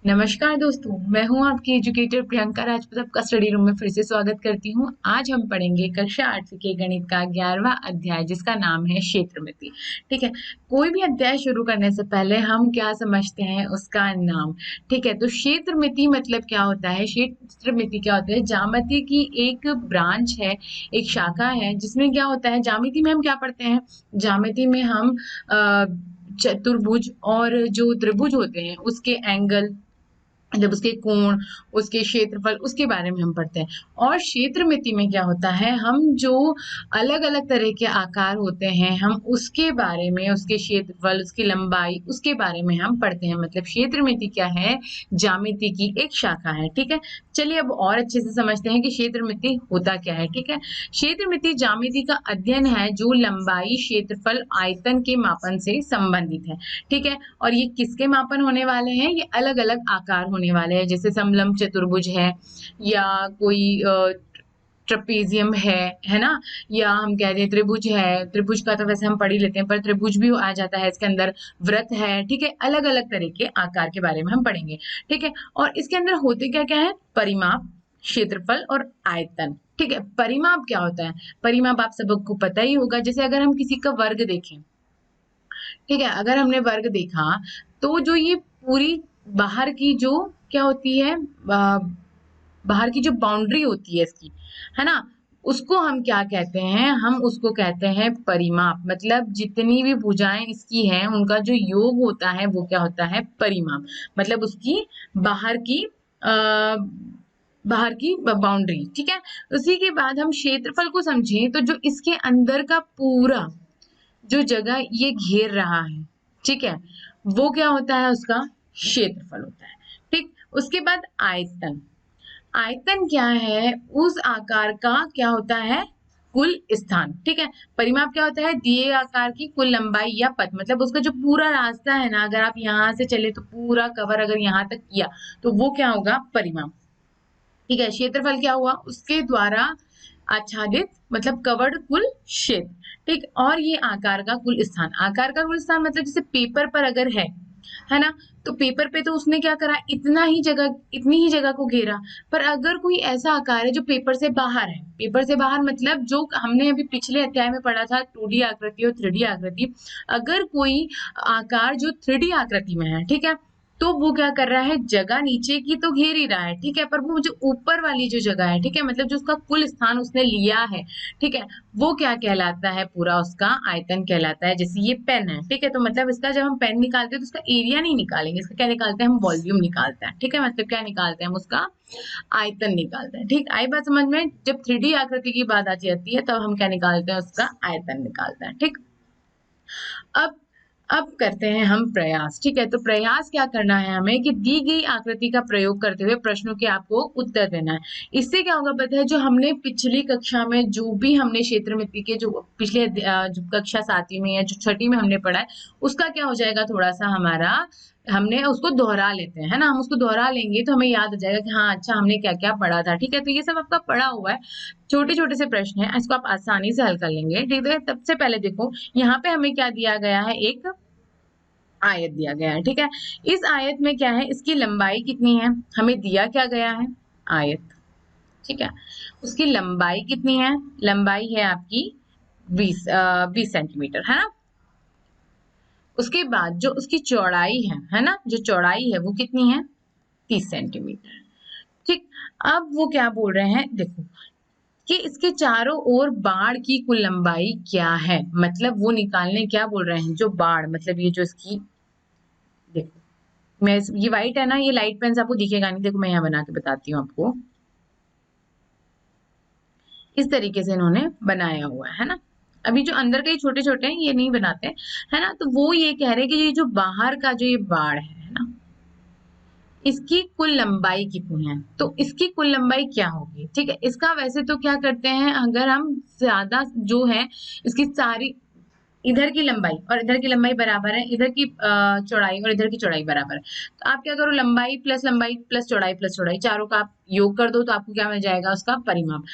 नमस्कार दोस्तों, मैं हूं आपकी एजुकेटर प्रियंका राजपूत। आपका स्टडी रूम में फिर से स्वागत करती हूं। आज हम पढ़ेंगे कक्षा 8वीं के गणित का 11वां अध्याय, जिसका नाम है क्षेत्रमिति। ठीक है। कोई भी अध्याय शुरू करने से पहले हम क्या समझते हैं, उसका नाम। ठीक है। तो क्षेत्रमिति मतलब क्या होता है? क्षेत्रमिति क्या होता है? ज्यामिति की एक ब्रांच है, एक शाखा है, जिसमें क्या होता है, ज्यामिति में हम क्या पढ़ते हैं? ज्यामिति में हम चतुर्भुज और जो त्रिभुज होते हैं उसके एंगल, जब उसके कोण, उसके क्षेत्रफल, उसके बारे में हम पढ़ते हैं। और क्षेत्रमिति में क्या होता है, हम जो अलग अलग तरह के आकार होते हैं, हम उसके बारे में, उसके क्षेत्रफल, उसकी लंबाई, उसके बारे में हम पढ़ते हैं। मतलब क्षेत्रमिति क्या है? ज्यामिति की एक शाखा है। ठीक है। चलिए अब और अच्छे से समझते हैं कि क्षेत्रमिति होता क्या है। ठीक है। क्षेत्रमिति ज्यामिति का अध्ययन है जो लंबाई, क्षेत्रफल, आयतन के मापन से संबंधित है। ठीक है। और ये किसके मापन होने वाले हैं? ये अलग अलग आकार होने वाले हैं, जैसे समलंब चतुर्भुज है, या कोई ट्रपेजियम है ना, या हम कह दें त्रिभुज है। त्रिभुज का तो वैसे हम पढ़ ही लेते हैं, पर त्रिभुज भी आ जाता है इसके अंदर। वृत्त है। ठीक है। अलग अलग तरह के आकार के बारे में हम पढ़ेंगे। ठीक है। और इसके अंदर होते क्या क्या है? परिमाप, क्षेत्रफल और आयतन। ठीक है। परिमाप क्या होता है? परिमाप आप सबको पता ही होगा। जैसे अगर हम किसी का वर्ग देखें, ठीक है, अगर हमने वर्ग देखा, तो जो ये पूरी बाहर की जो क्या होती है, बाहर की जो बाउंड्री होती है इसकी, है ना, उसको हम क्या कहते हैं? हम उसको कहते हैं परिमाप। मतलब जितनी भी भुजाएं इसकी हैं, उनका जो योग होता है वो क्या होता है? परिमाप। मतलब उसकी बाहर की आ, बाहर की बाउंड्री। ठीक है। उसी के बाद हम क्षेत्रफल को समझें, तो जो इसके अंदर का पूरा जो जगह ये घेर रहा है, ठीक है, वो क्या होता है? उसका क्षेत्रफल होता है। ठीक। उसके बाद आयतन। आयतन क्या है? उस आकार का क्या होता है? कुल स्थान। ठीक है। परिमाप क्या होता है? दिए आकार की कुल लंबाई या पथ, मतलब उसका जो पूरा रास्ता है ना, अगर आप यहां से चले तो पूरा कवर अगर यहां तक किया, तो वो क्या होगा? परिमाप। ठीक है। क्षेत्रफल क्या हुआ? उसके द्वारा आच्छादित, मतलब कवर्ड कुल क्षेत्र। ठीक। और ये आकार का कुल स्थान। आकार का कुल स्थान मतलब जैसे पेपर पर अगर है ना, तो पेपर पे तो उसने क्या करा? इतना ही जगह, इतनी ही जगह को घेरा। पर अगर कोई ऐसा आकार है जो पेपर से बाहर है, पेपर से बाहर मतलब जो हमने अभी पिछले अध्याय में पढ़ा था, 2D आकृति और 3D आकृति, अगर कोई आकार जो 3D आकृति में है, ठीक है, तो वो क्या कर रहा है? जगह नीचे की तो घेर ही रहा है, ठीक है, पर वो जो ऊपर वाली जो जगह है, ठीक है, मतलब जो उसका कुल स्थान उसने लिया है, ठीक है, वो क्या कहलाता है? पूरा उसका आयतन कहलाता है। जैसे ये पेन है, ठीक है, तो मतलब इसका जब हम पेन निकालते हैं तो इसका एरिया नहीं निकालेंगे, इसका क्या निकालते हैं? हम वॉल्यूम निकालते हैं। ठीक है। मतलब क्या निकालते हैं? हम उसका आयतन निकालते हैं। ठीक। आई बात समझ में? जब 3D आकृति की बात आती जाती है, तब हम क्या निकालते हैं? उसका आयतन निकालते हैं। ठीक। अब अब करते हैं हम प्रयास। ठीक है। तो प्रयास क्या करना है हमें, कि दी गई आकृति का प्रयोग करते हुए प्रश्नों के आपको उत्तर देना है। इससे क्या होगा पता है? जो हमने पिछली कक्षा में जो भी हमने क्षेत्रमिति के जो पिछले जो कक्षा 7वीं में या जो 6ठी में हमने पढ़ा है, उसका क्या हो जाएगा? थोड़ा सा हमारा, हमने उसको दोहरा लेते हैं, है ना, हम उसको दोहरा लेंगे तो हमें याद आ जाएगा कि हाँ अच्छा हमने क्या क्या पढ़ा था। ठीक है। तो ये सब आपका पढ़ा हुआ है, छोटे छोटे से प्रश्न है, इसको आप आसानी से हल कर लेंगे। ठीक है। सबसे पहले देखो, यहाँ पे हमें क्या दिया गया है? एक आयत दिया गया है। ठीक है। इस आयत में क्या है? इसकी लंबाई कितनी है? हमें दिया क्या गया है? आयत। ठीक है। उसकी लंबाई कितनी है? लंबाई है आपकी 20 सेंटीमीटर, है ना। उसके बाद जो उसकी चौड़ाई है ना, जो चौड़ाई है वो कितनी है? 30 सेंटीमीटर। ठीक। अब वो क्या बोल रहे हैं, देखो, कि इसके चारों ओर बाढ़ की कुल लंबाई क्या है। मतलब वो निकालने क्या बोल रहे हैं? जो बाढ़, मतलब ये जो इसकी, देखो मैं ये व्हाइट है ना, ये लाइट पेन से आपको दिखेगा नहीं, देखो मैं यहाँ बना के बताती हूँ आपको। इस तरीके से इन्होंने बनाया हुआ है ना। अभी जो अंदर के छोटे छोटे हैं ये नहीं बनाते, है ना। तो वो ये कह रहे हैं कि ये जो बाहर का जो ये बाढ़ है ना, इसकी कुल लंबाई कितनी है? तो इसकी कुल लंबाई क्या होगी? ठीक है। इसका वैसे तो क्या करते हैं, अगर हम ज्यादा जो है इसकी सारी, इधर की लंबाई और इधर की लंबाई बराबर है, इधर की चौड़ाई और इधर की चौड़ाई बराबर है, तो आप क्या करो? लंबाई प्लस चौड़ाई चारों का आप योग कर दो, तो आपको क्या मिल जाएगा? उसका परिमाप।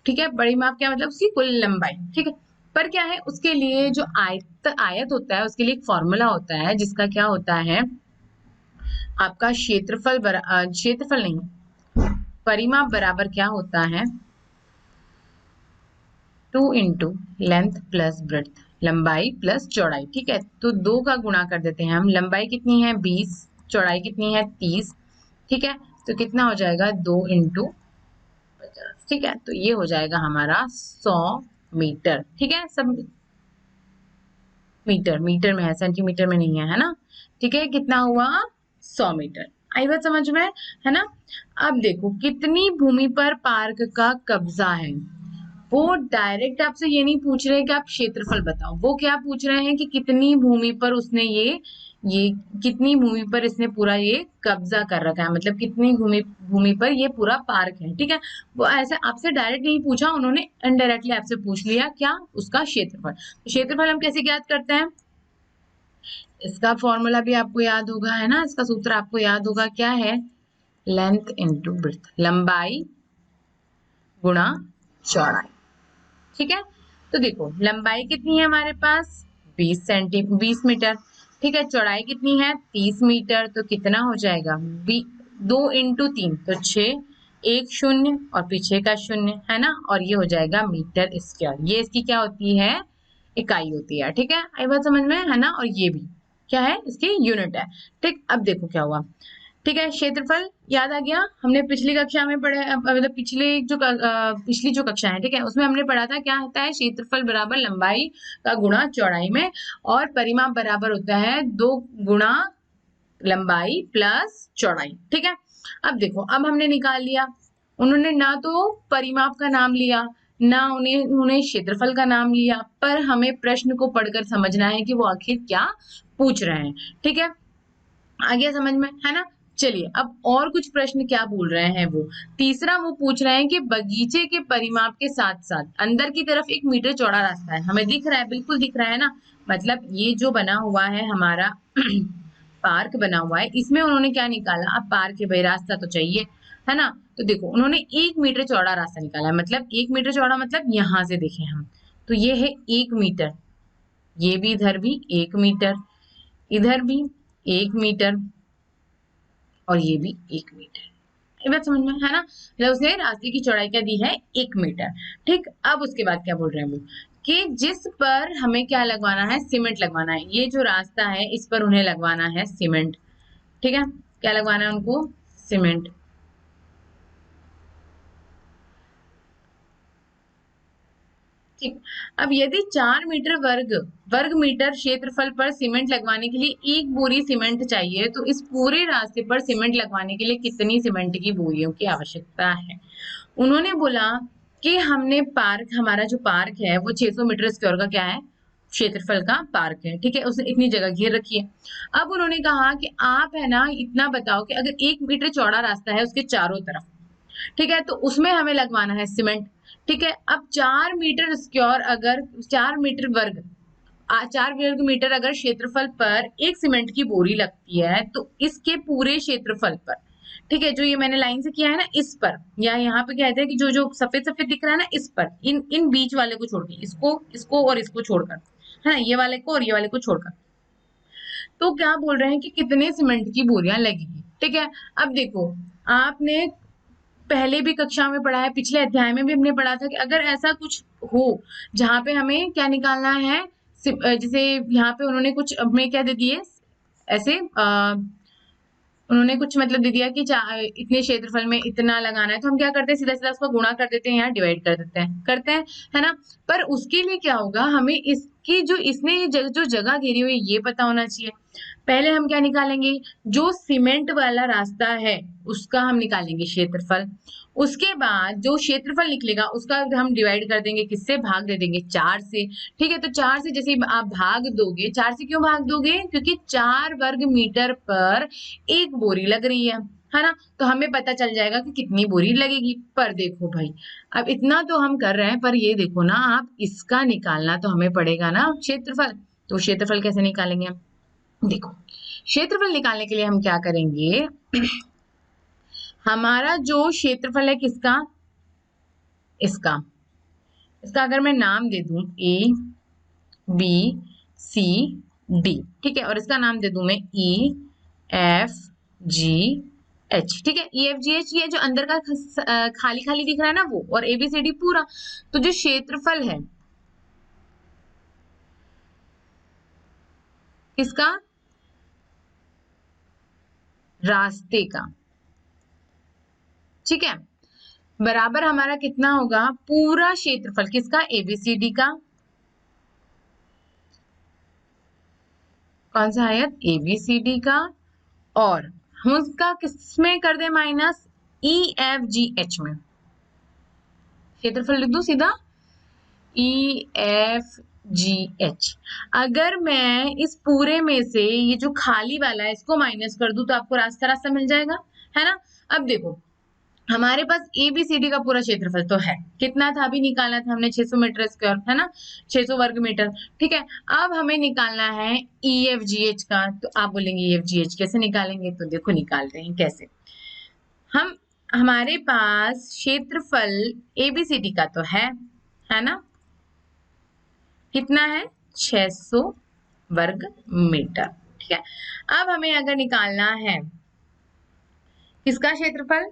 ठीक है। परिमाप क्या मतलब? उसकी कुल लंबाई। ठीक है। पर क्या है, उसके लिए जो आयत आयत होता है, उसके लिए एक फॉर्मूला होता है, जिसका क्या होता है? आपका क्षेत्रफल नहीं, परिमाप बराबर क्या होता है, 2 इंटू लेंथ प्लस ब्रेड्थ, लंबाई प्लस चौड़ाई। ठीक है, तो 2 का गुणा कर देते हैं हम। लंबाई कितनी है 20, चौड़ाई कितनी है 30। ठीक है, तो कितना हो जाएगा 2 इंटू 50। ठीक है, तो ये हो जाएगा हमारा 100 मीटर। ठीक है, सब मीटर मीटर में है, सेंटीमीटर में नहीं है ना। ठीक है, कितना हुआ 100 मीटर। आई बात समझ में, है ना। अब देखो कितनी भूमि पर पार्क का कब्जा है। वो डायरेक्ट आपसे ये नहीं पूछ रहे कि आप क्षेत्रफल बताओ, वो क्या पूछ रहे हैं कि कितनी भूमि पर उसने ये कितनी भूमि पर इसने पूरा ये कब्जा कर रखा है, मतलब कितनी भूमि भूमि पर ये पूरा पार्क है। ठीक है, वो ऐसे आपसे डायरेक्ट नहीं पूछा, उन्होंने इनडायरेक्टली आपसे पूछ लिया क्या, उसका क्षेत्रफल। तो क्षेत्रफल हम कैसे ज्ञात करते हैं, इसका फॉर्मूला भी आपको याद होगा, है ना। इसका सूत्र आपको याद होगा, क्या है, लेंथ इंटू ब्रेड्थ, लंबाई गुणा चौड़ाई। ठीक है, तो देखो लंबाई कितनी है हमारे पास 20 मीटर। ठीक है, चौड़ाई कितनी है 30 मीटर, तो कितना हो जाएगा 2 इंटू 3 तो 6, एक शून्य और पीछे का शून्य, है ना, और ये हो जाएगा मीटर स्क्वायर। ये इसकी क्या होती है, इकाई होती है। ठीक है, आई बात समझ में, है ना। और ये भी क्या है, इसकी यूनिट है। ठीक, अब देखो क्या हुआ। ठीक है, क्षेत्रफल याद आ गया, हमने पिछली कक्षा में पढ़े, मतलब पिछली जो कक्षा है, ठीक है, उसमें हमने पढ़ा था क्या होता है, क्षेत्रफल बराबर लंबाई का गुणा चौड़ाई में, और परिमाप बराबर होता है 2 गुणा लंबाई प्लस चौड़ाई। ठीक है, अब देखो, अब हमने निकाल लिया, उन्होंने ना तो परिमाप का नाम लिया, ना उन्हें क्षेत्रफल का नाम लिया, पर हमें प्रश्न को पढ़कर समझना है कि वो आखिर क्या पूछ रहे हैं। ठीक है, आ गया समझ में, है ना। चलिए, अब और कुछ प्रश्न क्या बोल रहे हैं वो। तीसरा वो पूछ रहे हैं कि बगीचे के परिमाप के साथ साथ अंदर की तरफ 1 मीटर चौड़ा रास्ता है, हमें दिख रहा है, बिल्कुल दिख रहा है ना। मतलब ये जो बना हुआ है हमारा पार्क बना हुआ है, इसमें उन्होंने क्या निकाला, अब पार्क है भाई, रास्ता तो चाहिए, है ना। तो देखो उन्होंने 1 मीटर चौड़ा रास्ता निकाला है, मतलब 1 मीटर चौड़ा, मतलब यहां से देखें हम तो ये है 1 मीटर, ये भी इधर भी 1 मीटर, इधर भी 1 मीटर, और ये भी 1 मीटर। ये बात समझ में, है ना। मतलब उसने रास्ते की चौड़ाई क्या दी है 1 मीटर। ठीक, अब उसके बाद क्या बोल रहे हैं वो, कि जिस पर हमें क्या लगवाना है, सीमेंट लगवाना है। ये जो रास्ता है इस पर उन्हें लगवाना है सीमेंट। ठीक है, क्या लगवाना है उनको, सीमेंट। ठीक, अब यदि 4 मीटर वर्ग मीटर क्षेत्रफल पर सीमेंट लगवाने के लिए 1 बोरी सीमेंट चाहिए, तो इस पूरे रास्ते पर सीमेंट लगवाने के लिए कितनी सीमेंट की बोरियों की आवश्यकता है। उन्होंने बोला कि हमारा जो पार्क है वो 600 मीटर स्क्वायर का क्या है, क्षेत्रफल का पार्क है। ठीक है, उसने इतनी जगह घेर रखी है। अब उन्होंने कहा कि आप है ना इतना बताओ कि अगर 1 मीटर चौड़ा रास्ता है उसके चारों तरफ, ठीक है, तो उसमें हमें लगवाना है सीमेंट। ठीक है, अब 4 मीटर स्क्वायर, अगर 4 मीटर वर्ग 4 वर्ग मीटर अगर क्षेत्रफल पर एक सीमेंट की बोरी लगती है, तो इसके पूरे क्षेत्रफल पर, ठीक है, जो ये मैंने लाइन से किया है ना इस पर, या यहाँ पे कहते हैं कि जो जो सफेद सफेद दिख रहा है ना इस पर, इन इन बीच वाले को छोड़ के, इसको इसको और इसको छोड़कर, है ना, ये वाले को और ये वाले को छोड़कर, तो क्या बोल रहे हैं कि कितने सीमेंट की बोरियां लगेगी। ठीक है, अब देखो, आपने पहले भी कक्षा में पढ़ा है, पिछले अध्याय में भी हमने पढ़ा था कि अगर ऐसा कुछ हो जहां पे हमें क्या निकालना है, जैसे यहाँ पे उन्होंने कुछ हमें क्या दे दिए, ऐसे उन्होंने कुछ मतलब दे दिया कि इतने क्षेत्रफल में इतना लगाना है, तो हम क्या करते हैं, सीधा सीधा उसको गुणा कर देते हैं या डिवाइड कर देते हैं, है ना। पर उसके लिए क्या होगा, हमें इसकी जो इसने जो जगह घेरी हुई है ये पता होना चाहिए। पहले हम क्या निकालेंगे, जो सीमेंट वाला रास्ता है उसका हम निकालेंगे क्षेत्रफल। उसके बाद जो क्षेत्रफल निकलेगा उसका हम डिवाइड कर देंगे, किससे, भाग दे देंगे 4 से। ठीक है, तो 4 से जैसे आप भाग दोगे, 4 से क्यों भाग दोगे, क्योंकि 4 वर्ग मीटर पर 1 बोरी लग रही है ना। तो हमें पता चल जाएगा कि कितनी बोरी लगेगी। पर देखो भाई, अब इतना तो हम कर रहे हैं, पर ये देखो ना, आप इसका निकालना तो हमें पड़ेगा ना क्षेत्रफल। तो क्षेत्रफल कैसे निकालेंगे हम, देखो क्षेत्रफल निकालने के लिए हम क्या करेंगे, हमारा जो क्षेत्रफल है किसका, इसका इसका अगर मैं नाम दे दूं ए बी सी डी, ठीक है, और इसका नाम दे दूं मैं ई एफ EFGH, ठीक है। EFGH ये जो अंदर का खाली खाली दिख रहा है ना वो, और ABCD पूरा। तो जो क्षेत्रफल है किसका, रास्ते का, ठीक है, बराबर हमारा कितना होगा, पूरा क्षेत्रफल किसका, ABCD का। कौन सा आयत, ABCD का, और हम उसका किसमें कर दे माइनस, EFGH में। क्षेत्रफल लिख दो सीधा, EFGH। अगर मैं इस पूरे में से ये जो खाली वाला है इसको माइनस कर दूं तो आपको रास्ता रास्ता मिल जाएगा, है ना। अब देखो हमारे पास ABCD का पूरा क्षेत्रफल तो है, कितना था अभी निकाला था हमने, 600 मीटर स्क्वायर, है ना, 600 वर्ग मीटर, ठीक है। अब हमें निकालना है EFGH का। तो आप बोलेंगे EFGH कैसे निकालेंगे, तो देखो निकालते हैं कैसे। हम हमारे पास क्षेत्रफल ABCD का तो है ना, कितना है, 600 वर्ग मीटर, ठीक है। अब हमें अगर निकालना है किसका क्षेत्रफल,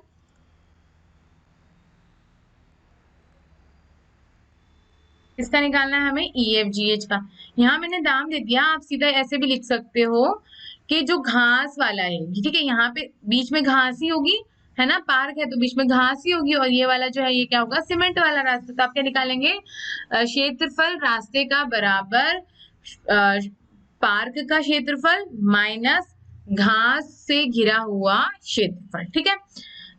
किसका निकालना है हमें, EFGH का। यहाँ मैंने दाम दे दिया, आप सीधा ऐसे भी लिख सकते हो कि जो घास वाला है, ठीक है, यहाँ पे बीच में घास ही होगी, है ना, पार्क है तो बीच में घास ही होगी, और ये वाला जो है ये क्या होगा, सीमेंट वाला रास्ता। तो आप क्या निकालेंगे, क्षेत्रफल रास्ते का बराबर पार्क का क्षेत्रफल माइनस घास से घिरा हुआ क्षेत्रफल, ठीक है।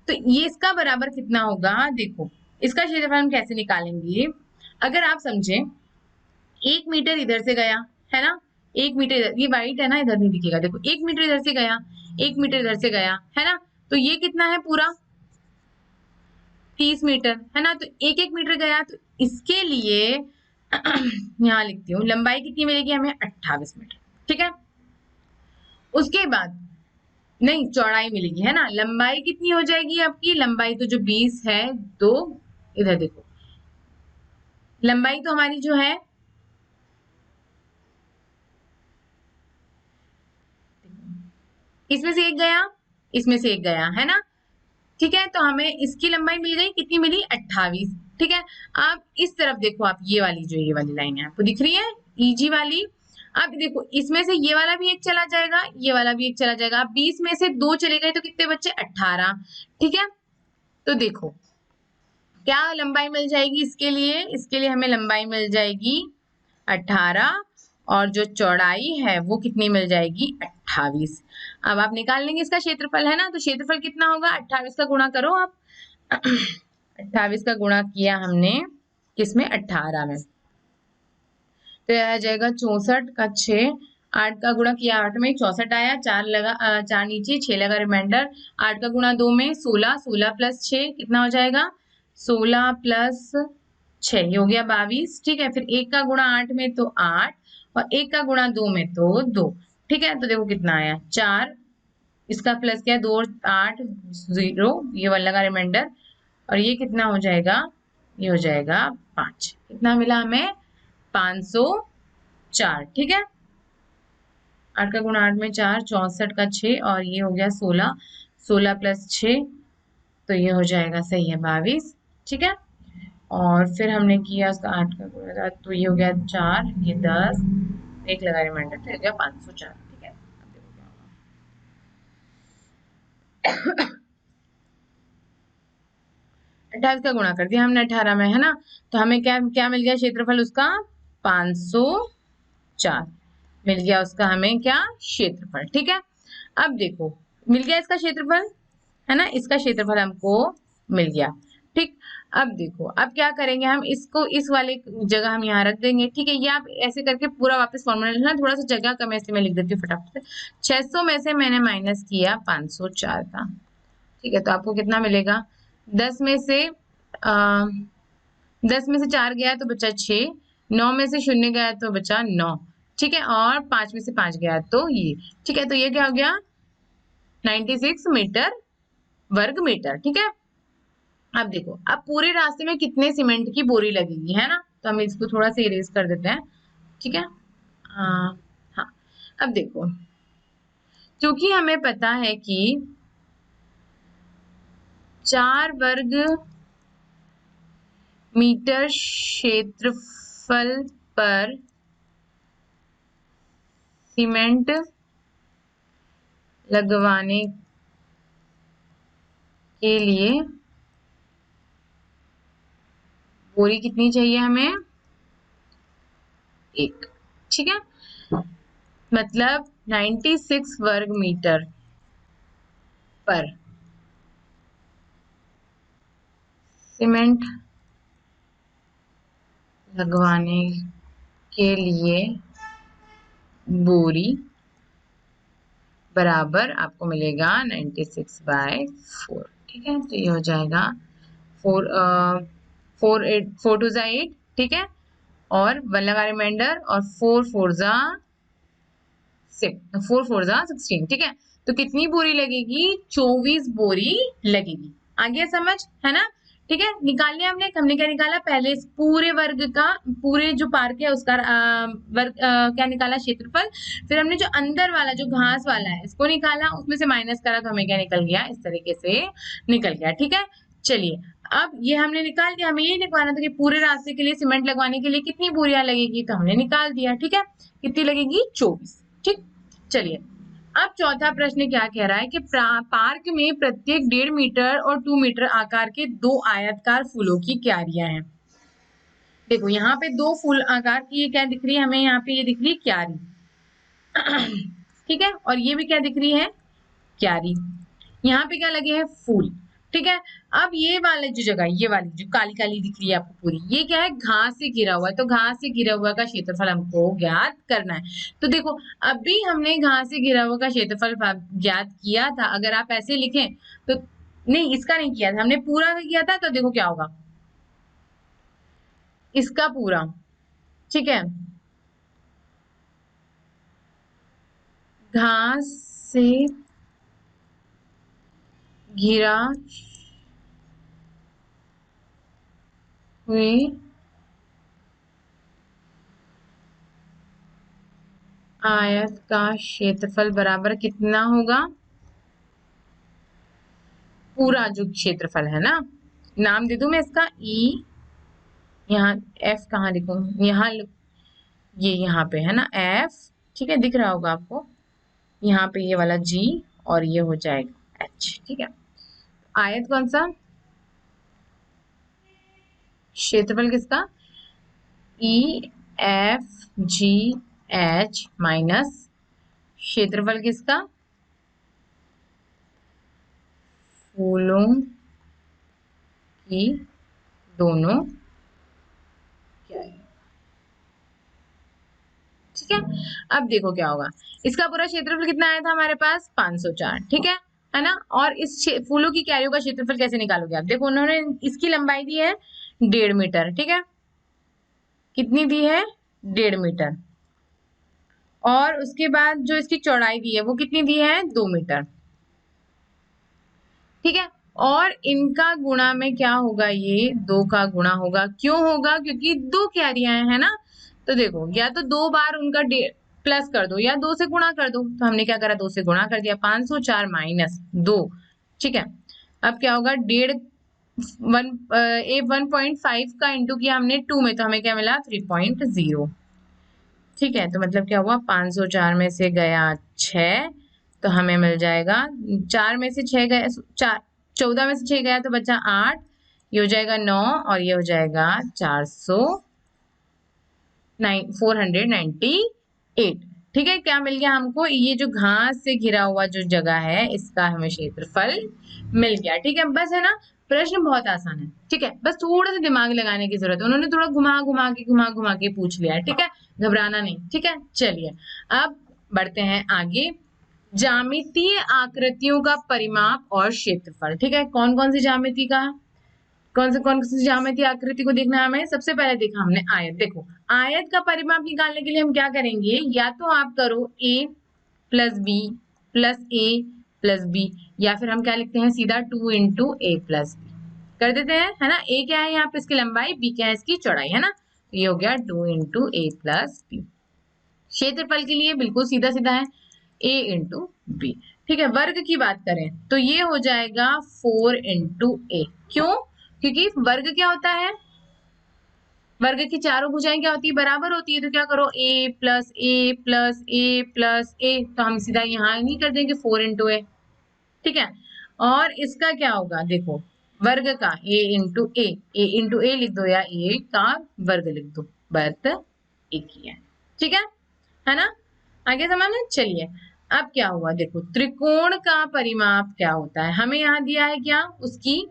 तो ये इसका बराबर कितना होगा, देखो इसका क्षेत्रफल हम कैसे निकालेंगे। अगर आप समझे 1 मीटर इधर से गया, है ना, 1 मीटर इधर, ये वाइट है ना, इधर नहीं दिखेगा, देखो 1 मीटर इधर से गया, 1 मीटर इधर से गया, है ना, तो ये कितना है पूरा 30 मीटर, है ना। तो 1 1 मीटर गया, तो इसके लिए यहाँ लिखती हूँ लंबाई कितनी मिलेगी हमें, 28 मीटर, ठीक है। उसके बाद नहीं, चौड़ाई मिलेगी, है ना, लंबाई कितनी हो जाएगी आपकी, लंबाई तो जो 20 है, दो, इधर देखो लंबाई तो हमारी जो है, इसमें से एक गया, इसमें से एक गया, है ना, ठीक है। तो हमें इसकी लंबाई मिल गई, कितनी मिली, 28, ठीक है। अब इस तरफ देखो आप, ये वाली जो ये वाली लाइन है आपको दिख रही है, EG वाली। अब देखो इसमें से ये वाला भी एक चला जाएगा, ये वाला भी एक चला जाएगा, अब 20 में से 2 चले गए तो कितने बच्चे, 18, ठीक है। तो देखो क्या लंबाई मिल जाएगी इसके लिए हमें लंबाई मिल जाएगी 18, और जो चौड़ाई है वो कितनी मिल जाएगी, 28। अब आप निकाल लेंगे इसका क्षेत्रफल, है ना, तो क्षेत्रफल कितना होगा, 28 का गुणा करो आप। 28 का गुणा किया हमने किसमें, 18 में, तो यह आ जाएगा 64 का 6, 8 का गुणा किया 8 में, 64 आया, 4 लगा, 4 नीचे, 6 लगा रिमाइंडर, 8 का गुणा 2 में 16, 16 प्लस 6 कितना हो जाएगा, 16 प्लस 6 ये हो गया 22, ठीक है। फिर 1 का गुणा 8 में तो 8, और 1 का गुणा 2 में तो 2, ठीक है। तो देखो कितना आया, 4, इसका प्लस क्या, 2 8 0, ये वाला लगा रिमाइंडर, और ये कितना हो जाएगा, ये हो जाएगा 5, कितना मिला हमें, 504, ठीक है। 8 का गुणा 8 में 4, 64 का 6, और ये हो गया 16, 16 प्लस 6 तो ये हो जाएगा, सही है, 22, ठीक है। और फिर हमने किया उसका 8 का गुणा, तो ये हो गया 4, ये 10, एक लगा रिमाइंडर, तो हो गया 504, ठीक है। अब देखो क्या होगा, 28 का गुणा कर दिया हमने 18 में, है ना, तो हमें क्या क्या मिल गया क्षेत्रफल उसका, 504 मिल गया उसका हमें क्या, क्षेत्रफल, ठीक है। अब देखो मिल गया इसका क्षेत्रफल, है ना, इसका क्षेत्रफल हमको मिल गया, ठीक। अब देखो अब क्या करेंगे हम, इसको इस वाले जगह हम यहाँ रख देंगे, ठीक है। ये आप ऐसे करके पूरा वापस फॉर्मूला लिखना, थोड़ा सा जगह कम है इसलिए मैं लिख देती हूँ फटाफट से। 600 में से मैंने माइनस किया 504 का, ठीक है, तो आपको कितना मिलेगा, 10 में से 10 में से 4 गया तो बचा 6, 9 में से 0 गया तो बचा 9, ठीक है, और 5 में से 5 गया तो ये, ठीक है। तो ये क्या हो गया, 96 मीटर वर्ग मीटर, ठीक है। अब देखो अब पूरे रास्ते में कितने सीमेंट की बोरी लगेगी, है ना, तो हम इसको थोड़ा सा इरेज कर देते हैं, ठीक है। हाँ, अब देखो क्योंकि हमें पता है कि 4 वर्ग मीटर क्षेत्रफल पर सीमेंट लगवाने के लिए बोरी कितनी चाहिए हमें? 1। ठीक है, मतलब 96 वर्ग मीटर पर सीमेंट लगवाने के लिए बोरी बराबर आपको मिलेगा 96/4। ठीक है, तो ये हो जाएगा 4 टू 8। ठीक है, और 1 लगा रिमाइंडर, और 4 4 16। ठीक है, तो कितनी बोरी लगेगी? 24 बोरी लगेगी। आ गया समझ, है ना? ठीक है, निकाल लिया हमने क्या निकाला? पहले इस पूरे वर्ग का, पूरे जो पार्क है उसका वर्ग क्या निकाला? क्षेत्रफल। फिर हमने जो अंदर वाला, जो घास वाला है, इसको निकाला, उसमें से माइनस करा तो हमें क्या निकल गया? इस तरीके से निकल गया। ठीक है, चलिए अब ये हमने निकाल दिया। हमें ये निकालना था कि पूरे रास्ते के लिए सीमेंट लगवाने के लिए कितनी बोरियां लगेगी, तो हमने निकाल दिया। ठीक है, कितनी लगेगी? 24। ठीक, चलिए अब चौथा प्रश्न क्या कह रहा है कि पार्क में प्रत्येक 1.5 मीटर और 2 मीटर आकार के 2 आयताकार फूलों की क्यारियां हैं। देखो यहाँ पे 2 फूल आकार की ये क्या दिख रही है हमें? यहाँ पे ये दिख रही है क्यारी। ठीक है, और ये भी क्या दिख रही है? क्यारी। यहाँ पे क्या लगे हैं? फूल। ठीक है, अब ये वाले जो जगह, ये वाली जो काली काली दिख रही है आपको पूरी, ये क्या है? घास से घिरा हुआ है। तो घास से घिरा हुआ का क्षेत्रफल हमको ज्ञात करना है। तो देखो अभी हमने घास से घिरा हुआ का क्षेत्रफल ज्ञात किया था। अगर आप ऐसे लिखें तो, नहीं इसका नहीं किया था हमने, पूरा किया था। तो देखो क्या होगा, इसका पूरा। ठीक है, घास से घिरा हुए आयत का क्षेत्रफल बराबर कितना होगा? पूरा जो क्षेत्रफल है ना, नाम दे दूं मैं इसका? ई, यहाँ एफ कहाँ लिखूं? यहाँ ये यहाँ पे है ना एफ। ठीक है, दिख रहा होगा आपको। यहाँ पे ये वाला जी, और ये हो जाएगा एच। ठीक है, आयत कौन सा? क्षेत्रफल किसका? E F G H minus क्षेत्रफल किसका? फूलों की दोनों क्यारियां। ठीक है, अब देखो क्या होगा। इसका पूरा क्षेत्रफल कितना आया था हमारे पास? 504। ठीक है ना? और इस फूलों की क्यारियों का क्षेत्रफल कैसे निकालोगे आप? देखो उन्होंने इसकी लंबाई दी है 1.5 मीटर। ठीक है, कितनी दी है? 1.5 मीटर। और उसके बाद जो इसकी चौड़ाई दी है वो कितनी दी है? 2 मीटर। ठीक है, और इनका गुणा में क्या होगा? ये 2 का गुणा होगा। क्यों होगा? क्योंकि 2 क्यारियां है ना। तो देखो या तो 2 बार उनका प्लस कर दो या 2 से गुणा कर दो। तो हमने क्या करा? 2 से गुणा कर दिया। 504 माइनस 2। ठीक है, अब क्या होगा? 1.5 का इंटू किया हमने 2 में, तो हमें क्या मिला? 3.0। ठीक है, तो मतलब क्या हुआ? 504 में से गया 6, तो हमें मिल जाएगा 4 में से 6 गया, 14 में से 6 गया तो बचा 8। ये हो जाएगा 9, और ये हो जाएगा 498। ठीक है, क्या मिल गया हमको? ये जो घास से घिरा हुआ जो जगह है, इसका हमें क्षेत्रफल मिल गया। ठीक है, बस है ना? प्रश्न बहुत आसान है। ठीक है, बस थोड़ा सा दिमाग लगाने की जरूरत है। उन्होंने थोड़ा घुमा घुमा के पूछ लिया है। ठीक है, घबराना नहीं। ठीक है, चलिए अब बढ़ते हैं आगे। ज्यामितीय आकृतियों का परिमाप और क्षेत्रफल। ठीक है, कौन कौन सी ज्यामिति का, कौन सी ज्यामितीय आकृति को देखना है हमें? सबसे पहले देखा हमने आयत। देखो आयत का परिमाप निकालने के लिए हम क्या करेंगे? या तो आप करो a plus B plus A plus B, या फिर हम क्या लिखते हैं सीधा 2 इंटू ए प्लस बी कर देते हैं, है ना? a क्या है यहाँ पे? इसकी लंबाई, b क्या है? इसकी चौड़ाई, है ना? तो ये हो गया 2 इंटू ए प्लस बी। क्षेत्रफल के लिए बिल्कुल सीधा सीधा है। ए इंटू बी। ठीक है, वर्ग की बात करें तो ये हो जाएगा 4 इंटू ए। क्यों? क्योंकि वर्ग क्या होता है, वर्ग की चारों भुजाएं क्या होती है, बराबर होती है। तो क्या करो, ए plus A plus A plus ए, तो हम सीधा यहाँ नहीं कर देंगे 4 इंटू ए। ठीक है, और इसका क्या होगा, देखो वर्ग का ए इंटू ए लिख दो या ए का वर्ग लिख दो, बात एक ही है। ठीक है ना, आगे समझ में। चलिए अब क्या हुआ, देखो त्रिकोण का परिमाप क्या होता है, हमें यहाँ दिया है क्या, उसकी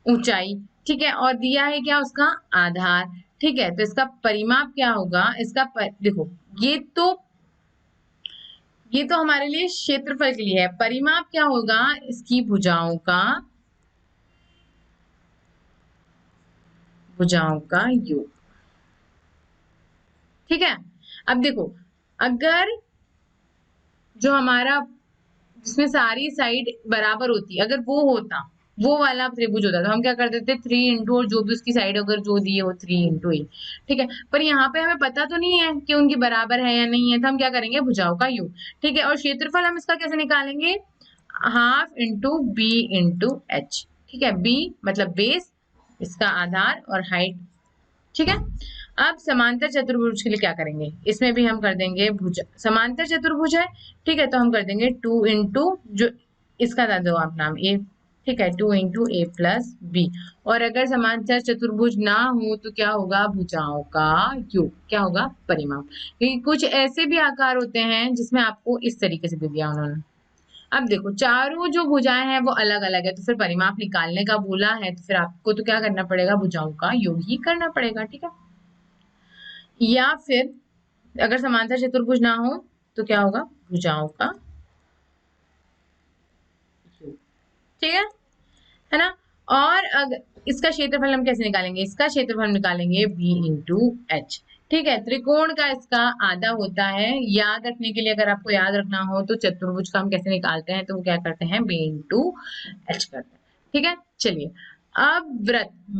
ऊंचाई। ठीक है, और दिया है क्या, उसका आधार। ठीक है, तो इसका परिमाप क्या होगा, देखो ये तो हमारे लिए क्षेत्रफल के लिए है। परिमाप क्या होगा, इसकी भुजाओं का योग। ठीक है, अब देखो अगर जो हमारा जिसमें सारी साइड बराबर होती है, अगर वो होता, वो वाला त्रिभुज होता, तो हम क्या कर देते, 3 इंटू, और जो भी उसकी साइड अगर जो दी है वो 3 इंटू ए। ठीक है, पर यहाँ पे हमें पता तो नहीं है कि उनकी बराबर है या नहीं है, तो हम क्या करेंगे, भुजाओं का योग। ठीक है, और क्षेत्रफल हम इसका कैसे निकालेंगे, half into B into H. ठीक है, बी मतलब बेस, इसका आधार और हाइट। ठीक है, अब समांतर चतुर्भुज के लिए क्या करेंगे, इसमें भी हम कर देंगे भुजा, समांतर चतुर्भुज है। ठीक है, तो हम कर देंगे 2 इंटू जो इसका था दो आप नाम ए। ठीक है, 2 इंटू ए प्लस बी। और अगर समांतर चतुर्भुज ना हो तो क्या होगा, भुजाओं का योग। क्या होगा, परिमाप। क्योंकि कुछ ऐसे भी आकार होते हैं जिसमें आपको इस तरीके से दे दिया उन्होंने। अब देखो चारों जो भुजाएं हैं वो अलग अलग है, तो फिर परिमाप निकालने का बोला है तो फिर आपको तो क्या करना पड़ेगा, भुजाओं का योग ही करना पड़ेगा। ठीक है, या फिर अगर समांतर चतुर्भुज ना हो तो क्या होगा, भुजाओं का योग। ठीक है ना। और अगर इसका क्षेत्रफल हम कैसे निकालेंगे, इसका क्षेत्रफल निकालेंगे b इंटू एच। ठीक है, त्रिकोण का इसका आधा होता है। याद रखने के लिए, अगर आपको याद रखना हो तो चतुर्भुज का हम कैसे निकालते हैं, तो वो क्या करते हैं, b इंटू एच करते हैं। ठीक है, चलिए अब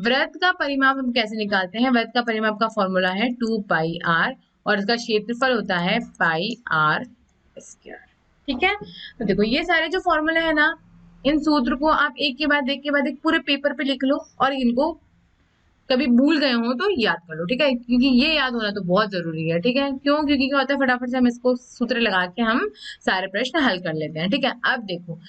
वृत्त का परिमाप हम कैसे निकालते हैं, वृत्त का परिमाप का फॉर्मूला है 2 पाई आर, और इसका क्षेत्रफल होता है पाई आर स्क्वायर। ठीक है, तो देखो ये सारे जो फॉर्मूले हैं ना, इन सूत्र को आप एक के बाद एक पूरे पेपर पे लिख लो, और इनको कभी भूल गए हो तो याद कर लो। ठीक है, क्योंकि ये याद होना तो बहुत जरूरी है। ठीक है, क्यों, क्योंकि क्या होता है, फटाफट से हम इसको सूत्र लगा के हम सारे प्रश्न हल कर लेते हैं। ठीक है, अब देखो,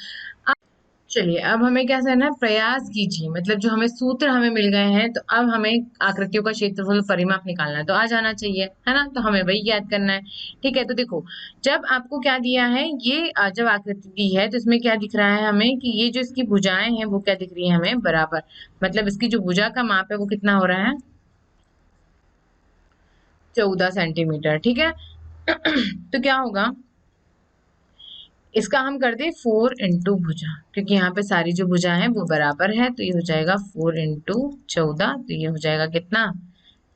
चलिए अब हमें क्या करना है, प्रयास कीजिए, मतलब जो हमें सूत्र हमें मिल गए हैं, तो अब हमें आकृतियों का क्षेत्रफल परिमाप निकालना है, तो आ जाना चाहिए, है ना, तो हमें वही याद करना है। ठीक है, तो देखो जब आपको क्या दिया है, ये जब आकृति दी है तो इसमें क्या दिख रहा है हमें, कि ये जो इसकी भुजाएं हैं वो क्या दिख रही है हमें, बराबर। मतलब इसकी जो भुजा का माप है वो कितना हो रहा है, 14 सेंटीमीटर। ठीक है तो क्या होगा, इसका हम कर दे 4 इंटू भुजा, क्योंकि यहाँ पे सारी जो भुजा है वो बराबर है, तो ये हो जाएगा 4 इंटू 14, तो ये हो जाएगा कितना,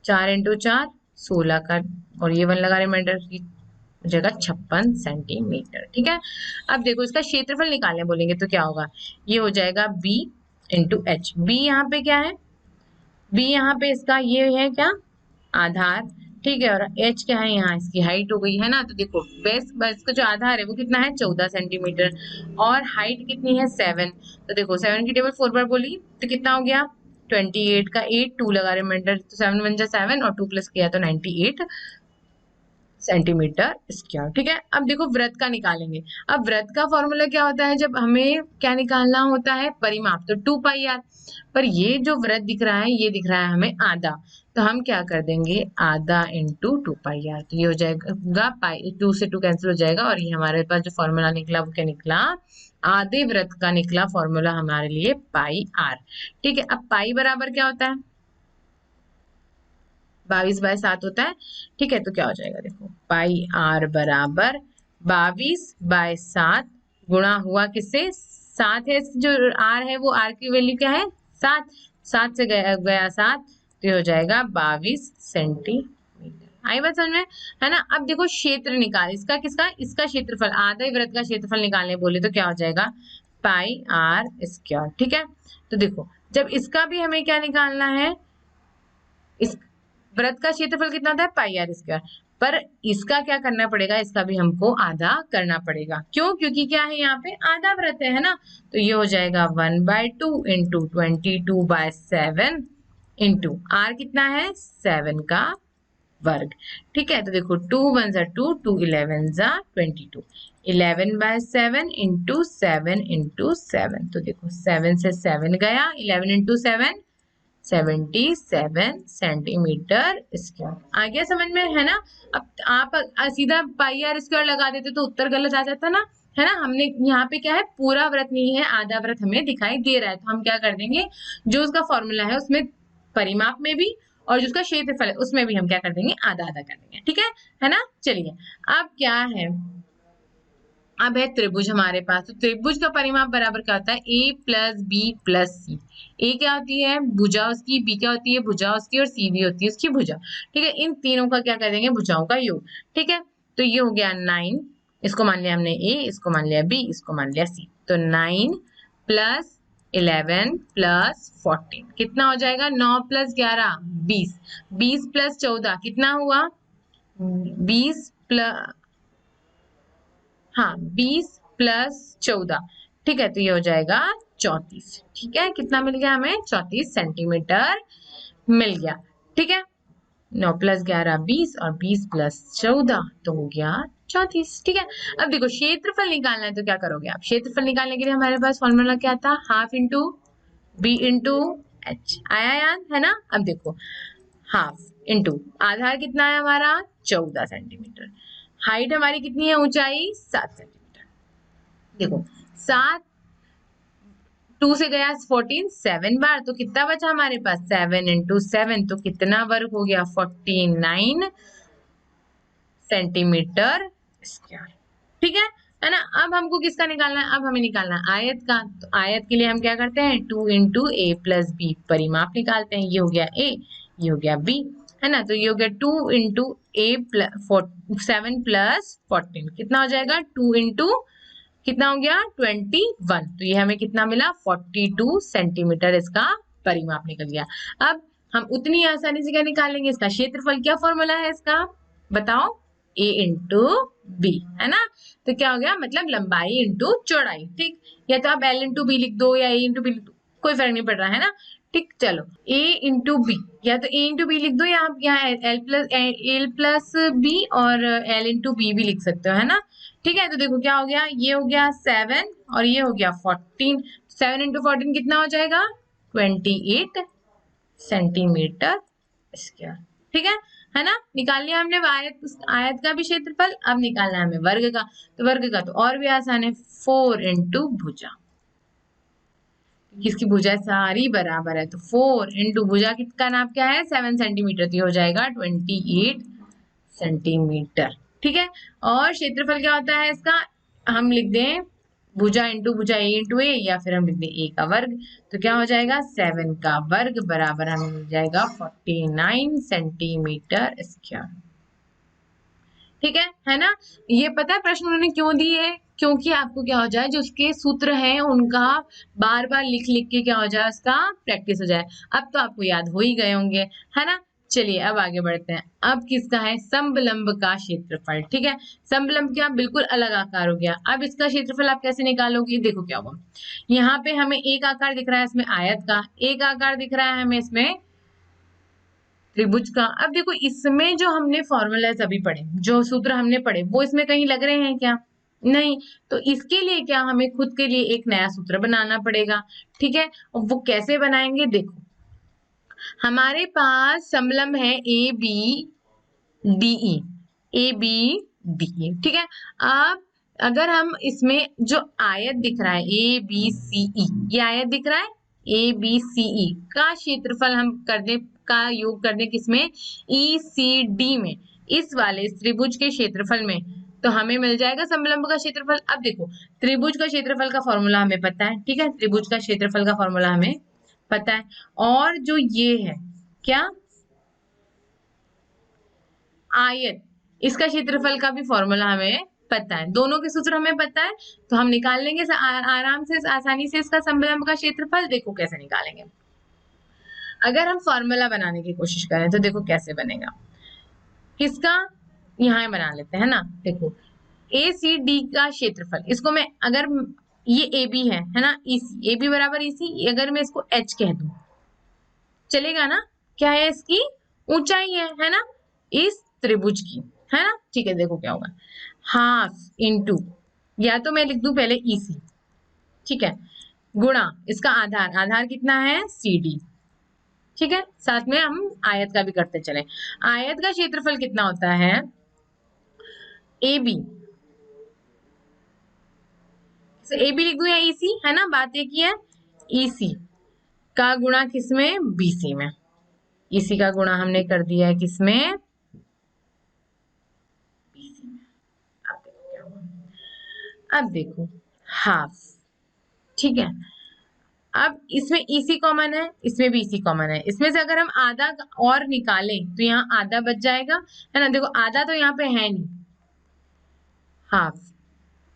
4 इंटू 4 16 का, और ये वन लगा रिमाइंडर की, हो जाएगा 56 सेंटीमीटर। ठीक है, अब देखो इसका क्षेत्रफल निकालने बोलेंगे तो क्या होगा, ये हो जाएगा b इंटू एच। बी यहाँ पे क्या है, बी यहाँ पे इसका ये है क्या, आधार। ठीक है, और h क्या है, यहाँ इसकी हाइट हो गई है ना, तो देखो बेस बस का जो आधार है वो कितना है, 14 सेंटीमीटर, और हाइट कितनी है, 7। तो देखो 7 की टेबल 4 बार बोली तो कितना हो गया, 28 का 8, 2 लगा रिमाइंडर, तो 7 वन जा 7, और 2 प्लस किया तो 98 सेंटीमीटर स्क्वायर। ठीक है, अब देखो वृत्त का निकालेंगे। अब वृत्त का फॉर्मूला क्या होता है, जब हमें क्या निकालना होता है, परिमाप, तो 2 पाई आर। पर ये जो वृत्त दिख रहा है ये दिख रहा है हमें आधा, तो हम क्या कर देंगे, आधा इंटू 2 पाई आर, तो ये हो जाएगा पाई, 2 से 2 कैंसिल हो जाएगा, और ये हमारे पास जो फॉर्मूला निकला वो क्या निकला, आधे वृत्त का निकला फॉर्मूला हमारे लिए पाई आर। ठीक है, अब पाई बराबर क्या होता है, 22/7 होता है। ठीक है, तो क्या हो जाएगा, देखो पाई आर बराबर 22/7 गुणा हुआ किससे, 7 है, जो आर है वो आर की वैल्यू क्या है, 7, 7 से गया 7, तो ये हो जाएगा 22 सेंटीमीटर। आई बात समझ में, है ना। अब देखो क्षेत्र निकाल, इसका किसका, इसका क्षेत्रफल, आधे वृत्त का क्षेत्रफल निकालने बोले तो क्या हो जाएगा, पाई आर स्क्वायर। ठीक है, तो देखो जब इसका भी हमें क्या निकालना है, इस वृत्त का क्षेत्रफल कितना था, पाई आर स्क्वायर। पर इसका क्या करना पड़ेगा, इसका भी हमको आधा करना पड़ेगा। क्यों? क्योंकि क्या है यहाँ पे आधा वृत्त है ना। तो ये हो जाएगा 1/2 इंटू 22/7 इंटू आर कितना है 7 का वर्ग। ठीक है, तो देखो 2 1 जा 2, 2 11 जा 22, 11/7 इंटू 7 इंटू 7। तो देखो 7 से 7 गया, 11 इंटू 7 77 सेंटीमीटर स्क्वायर। आ गया समझ में, है ना। अब आप सीधा पाई आर स्क्वायर लगा देते तो उत्तर गलत आ जाता ना, है ना। हमने यहाँ पे क्या है, पूरा व्रत नहीं है, आधा व्रत हमें दिखाई दे रहा है। तो हम क्या कर देंगे, जो उसका फॉर्मूला है उसमें परिमाप में भी और जो उसका क्षेत्रफल है उसमें भी हम क्या कर देंगे, आधा आधा कर देंगे। ठीक है ना। चलिए अब क्या है, अब है त्रिभुज हमारे पास। तो त्रिभुज का परिमाप बराबर क्या होता है, ए प्लस बी प्लस सी। ए क्या होती है, भुजा उसकी, बी क्या होती है, भुजा उसकी, और सी भी होती है उसकी भुजा। ठीक है, इन तीनों का क्या कर देंगे, भुजाओं का योग। ठीक है, तो ये हो गया 9, इसको मान लिया हमने ए, इसको मान लिया बी, इसको मान लिया सी। तो 9 प्लस 11 प्लस 14 कितना हो जाएगा, 9 प्लस 11 20, 20 प्लस 14 कितना हुआ, 20 प्लस, हाँ 20 प्लस 14। ठीक है, तो ये हो जाएगा 34। ठीक है, कितना मिल गया हमें, 34 सेंटीमीटर मिल गया। ठीक है, 9 प्लस 11 20 और 20 प्लस 14 तो हो गया 34। ठीक है, अब देखो क्षेत्रफल निकालना है तो क्या करोगे आप, क्षेत्रफल निकालने के लिए हमारे पास फॉर्मूला क्या था, half into B into H. आया याद, है ना। अब देखो हाफ इंटू आधार कितना है हमारा 14 सेंटीमीटर, हाइट हमारी कितनी है, ऊंचाई 7 सेंटीमीटर। देखो 7, 2 से गया 14 7 बार, तो कितना बचा हमारे पास, 7 इंटू 7, तो कितना वर्ग हो गया, 49 सेंटीमीटर स्क्वायर। ठीक है ना। अब हमको किसका निकालना है, अब हमें निकालना है आयत का। तो आयत के लिए हम क्या करते हैं, 2 इंटू ए प्लस बी, परिमाप निकालते हैं। ये हो गया ए, ये हो गया बी, है ना। तो ये हो गया 2 इंटू ए प्लस 7 प्लस 14 कितना हो जाएगा, 2 इंटू कितना हो गया 21। तो ये हमें कितना मिला, 42 सेंटीमीटर इसका परिमाप निकल गया। अब हम उतनी आसानी से क्या निकालेंगे, इसका क्षेत्रफल। क्या फॉर्मूला है इसका बताओ, ए इंटू बी, है ना। तो क्या हो गया, मतलब लंबाई इंटू चौड़ाई। ठीक, या तो आप एल इंटू बी लिख दो या ए इंटू बी लिख दो, कोई फर्क नहीं पड़ रहा, है ना। ठीक, चलो a इंटू बी, या तो a इंटू बी लिख दो, या आप यहाँ एल प्लस बी और एल इंटू बी भी लिख सकते हो, है ना। ठीक है, तो देखो क्या हो गया, ये हो गया 7 और ये हो गया 14। 7 इंटू 14 कितना हो जाएगा, 28 सेंटीमीटर स्क्वायर। ठीक है ना। निकाल लिया हमने आयत का भी क्षेत्रफल। अब निकालना है हमें वर्ग का। तो वर्ग का तो और भी आसान है, 4 इंटू भुजा, किसकी भुजा सारी बराबर है। तो 4 इंटू भुजा किसका नाप क्या है, 7 सेंटीमीटर, तो ये हो जाएगा 28 सेंटीमीटर। ठीक है, और क्षेत्रफल क्या होता है इसका, हम लिख दें भुजा इंटू भुजा ए इंटू ए, या फिर हम लिख दें ए का वर्ग। तो क्या हो जाएगा, 7 का वर्ग बराबर हमें मिल जाएगा 49 सेंटीमीटर स्क्वायर। ठीक है ना। ये पता है प्रश्न उन्होंने क्यों दिए है, क्योंकि आपको क्या हो जाए, जो उसके सूत्र हैं उनका बार बार लिख लिख के क्या हो जाए, उसका प्रैक्टिस हो जाए। अब तो आपको याद हो ही गए होंगे, है ना। चलिए अब आगे बढ़ते हैं। अब किसका है, समलंब का क्षेत्रफल। ठीक है, समलंब क्या, बिल्कुल अलग आकार हो गया। अब इसका क्षेत्रफल आप कैसे निकालोगे, देखो क्या हुआ, यहाँ पे हमें एक आकार दिख रहा है इसमें आयत का, एक आकार दिख रहा है हमें इसमें त्रिभुज का। अब देखो इसमें जो हमने फॉर्मूलाज अभी पढ़े, जो सूत्र हमने पढ़े, वो इसमें कहीं लग रहे हैं क्या, नहीं। तो इसके लिए क्या, हमें खुद के लिए एक नया सूत्र बनाना पड़ेगा। ठीक है, और वो कैसे बनाएंगे, देखो हमारे पास समलंब है A B D E, A B D E. ठीक है, अब अगर हम इसमें जो आयत दिख रहा है ए बी सी ई, ये आयत दिख रहा है ए बी सी ई का क्षेत्रफल हम कर दे, का योग कर दे किसमें, ई सी डी में, इस वाले त्रिभुज के क्षेत्रफल में, तो हमें मिल जाएगा समलंब का क्षेत्रफल। अब देखो त्रिभुज का क्षेत्रफल का फॉर्मूला हमें पता है। ठीक है, त्रिभुज का क्षेत्रफल का फॉर्मूला हमें पता है, और जो ये है क्या, आयत, इसका क्षेत्रफल का भी फॉर्मूला हमें पता है। दोनों के सूत्र हमें पता है, तो हम निकाल लेंगे आराम से, आसानी से इसका समलंब का क्षेत्रफल। देखो कैसे निकालेंगे, अगर हम फॉर्मूला बनाने की कोशिश करें तो देखो कैसे बनेगा, किसका, यहाँ बना लेते हैं ना। देखो ए सी डी का क्षेत्रफल, इसको मैं अगर ये ए बी है ना, ईसी, ए बी बराबर ईसी, अगर मैं इसको एच कह दूं चलेगा ना? क्या है इसकी ऊंचाई है ना, इस त्रिभुज की, है ना। ठीक है, देखो क्या होगा, हाफ इंटू, या तो मैं लिख दूं पहले ईसी, ठीक है, गुणा इसका आधार, आधार कितना है सी डी, ठीक है। साथ में हम आयत का भी करते चले। आयत का क्षेत्रफल कितना होता है ए बी, ए बी लिख दूं या ईसी, है ना, बात एक ही है। ईसी का गुणा किसमें, बीसी में। ईसी का गुणा हमने कर दिया है किसमें, बीसी में। अब देखो क्या हुआ, अब देखो हाफ, ठीक है। अब इसमें ईसी कॉमन है, इसमें भी ईसी कॉमन है, इसमें से अगर हम आधा और निकालें तो यहाँ आधा बच जाएगा, है ना। देखो आधा तो यहाँ पे है नहीं, हाफ।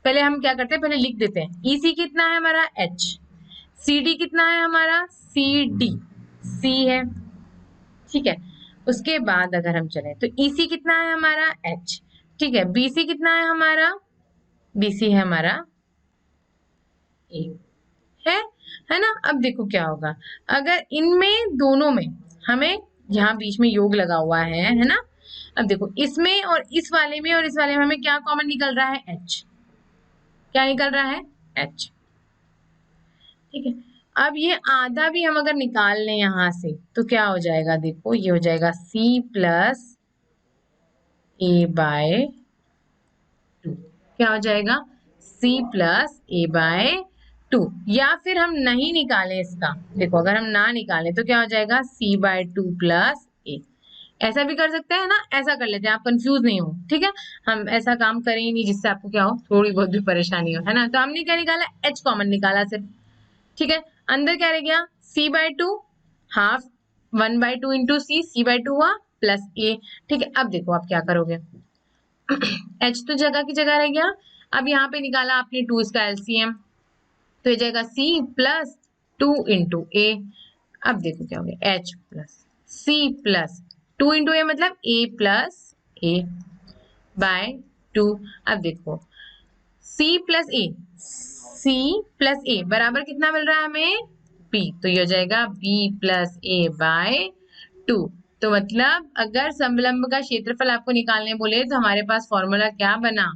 पहले हम क्या करते हैं, पहले लिख देते हैं ईसी कितना है हमारा एच, सी डी कितना है हमारा सी डी, सी है, ठीक है। उसके बाद अगर हम चले तो ईसी कितना है हमारा एच, ठीक है। बीसी कितना है हमारा, बीसी है हमारा ए, है ना। अब देखो क्या होगा, अगर इनमें दोनों में हमें यहाँ बीच में योग लगा हुआ है ना। अब देखो इसमें और इस वाले में और इस वाले में हमें क्या कॉमन निकल रहा है, एच, क्या निकल रहा है एच, ठीक है। अब ये आधा भी हम अगर निकाल लें यहां से तो क्या हो जाएगा, देखो ये हो जाएगा C plus A by two, क्या हो जाएगा C plus A by two. या फिर हम नहीं निकालें इसका, देखो अगर हम ना निकालें तो क्या हो जाएगा सी बाय टू प्लस ए। ऐसा भी कर सकते हैं ना, ऐसा कर लेते हैं, आप कंफ्यूज नहीं हो, ठीक है। हम ऐसा काम करें ही नहीं जिससे आपको क्या हो, थोड़ी बहुत भी परेशानी हो, है ना। तो हमने क्या निकाला, एच कॉमन निकाला सिर्फ, ठीक है। अंदर क्या रह गया, C by two, half 1/2 into C by two हुआ प्लस ए, ठीक है। अब देखो आप क्या करोगे, एच तो जगह की जगह रह गया। अब यहाँ पे निकाला आपने टू, इसका एलसीएम, तो ये जाएगा C plus two into A. अब देखो क्या हो गया, H plus C plus two into A, मतलब A plus A by two. अब देखो सी प्लस ए, सी प्लस ए बराबर कितना मिल रहा है हमें, बी, तो ये हो जाएगा B plus A by two. तो मतलब अगर समलंब का क्षेत्रफल आपको निकालने बोले तो हमारे पास फॉर्मूला क्या बना,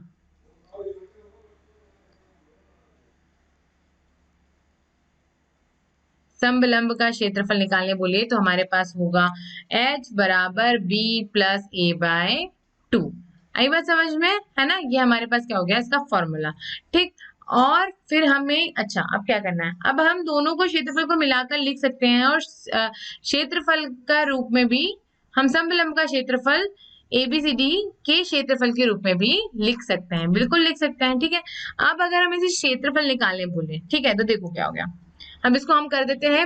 समलंब का क्षेत्रफल निकालने बोले तो हमारे पास होगा h बराबर b plus A by two. आई बात समझ में, है ना। ये हमारे पास क्या हो गया इसका फॉर्मूला, ठीक। और फिर हमें, अच्छा अब क्या करना है, अब हम दोनों को क्षेत्रफल को मिलाकर लिख सकते हैं और क्षेत्रफल का रूप में भी हम समलंब का क्षेत्रफल ABCD के क्षेत्रफल के रूप में भी लिख सकते हैं, बिल्कुल लिख सकते हैं, ठीक है। अब अगर हम इसे क्षेत्रफल निकालने बोले, ठीक है, तो देखो क्या हो गया, अब इसको हम कर देते हैं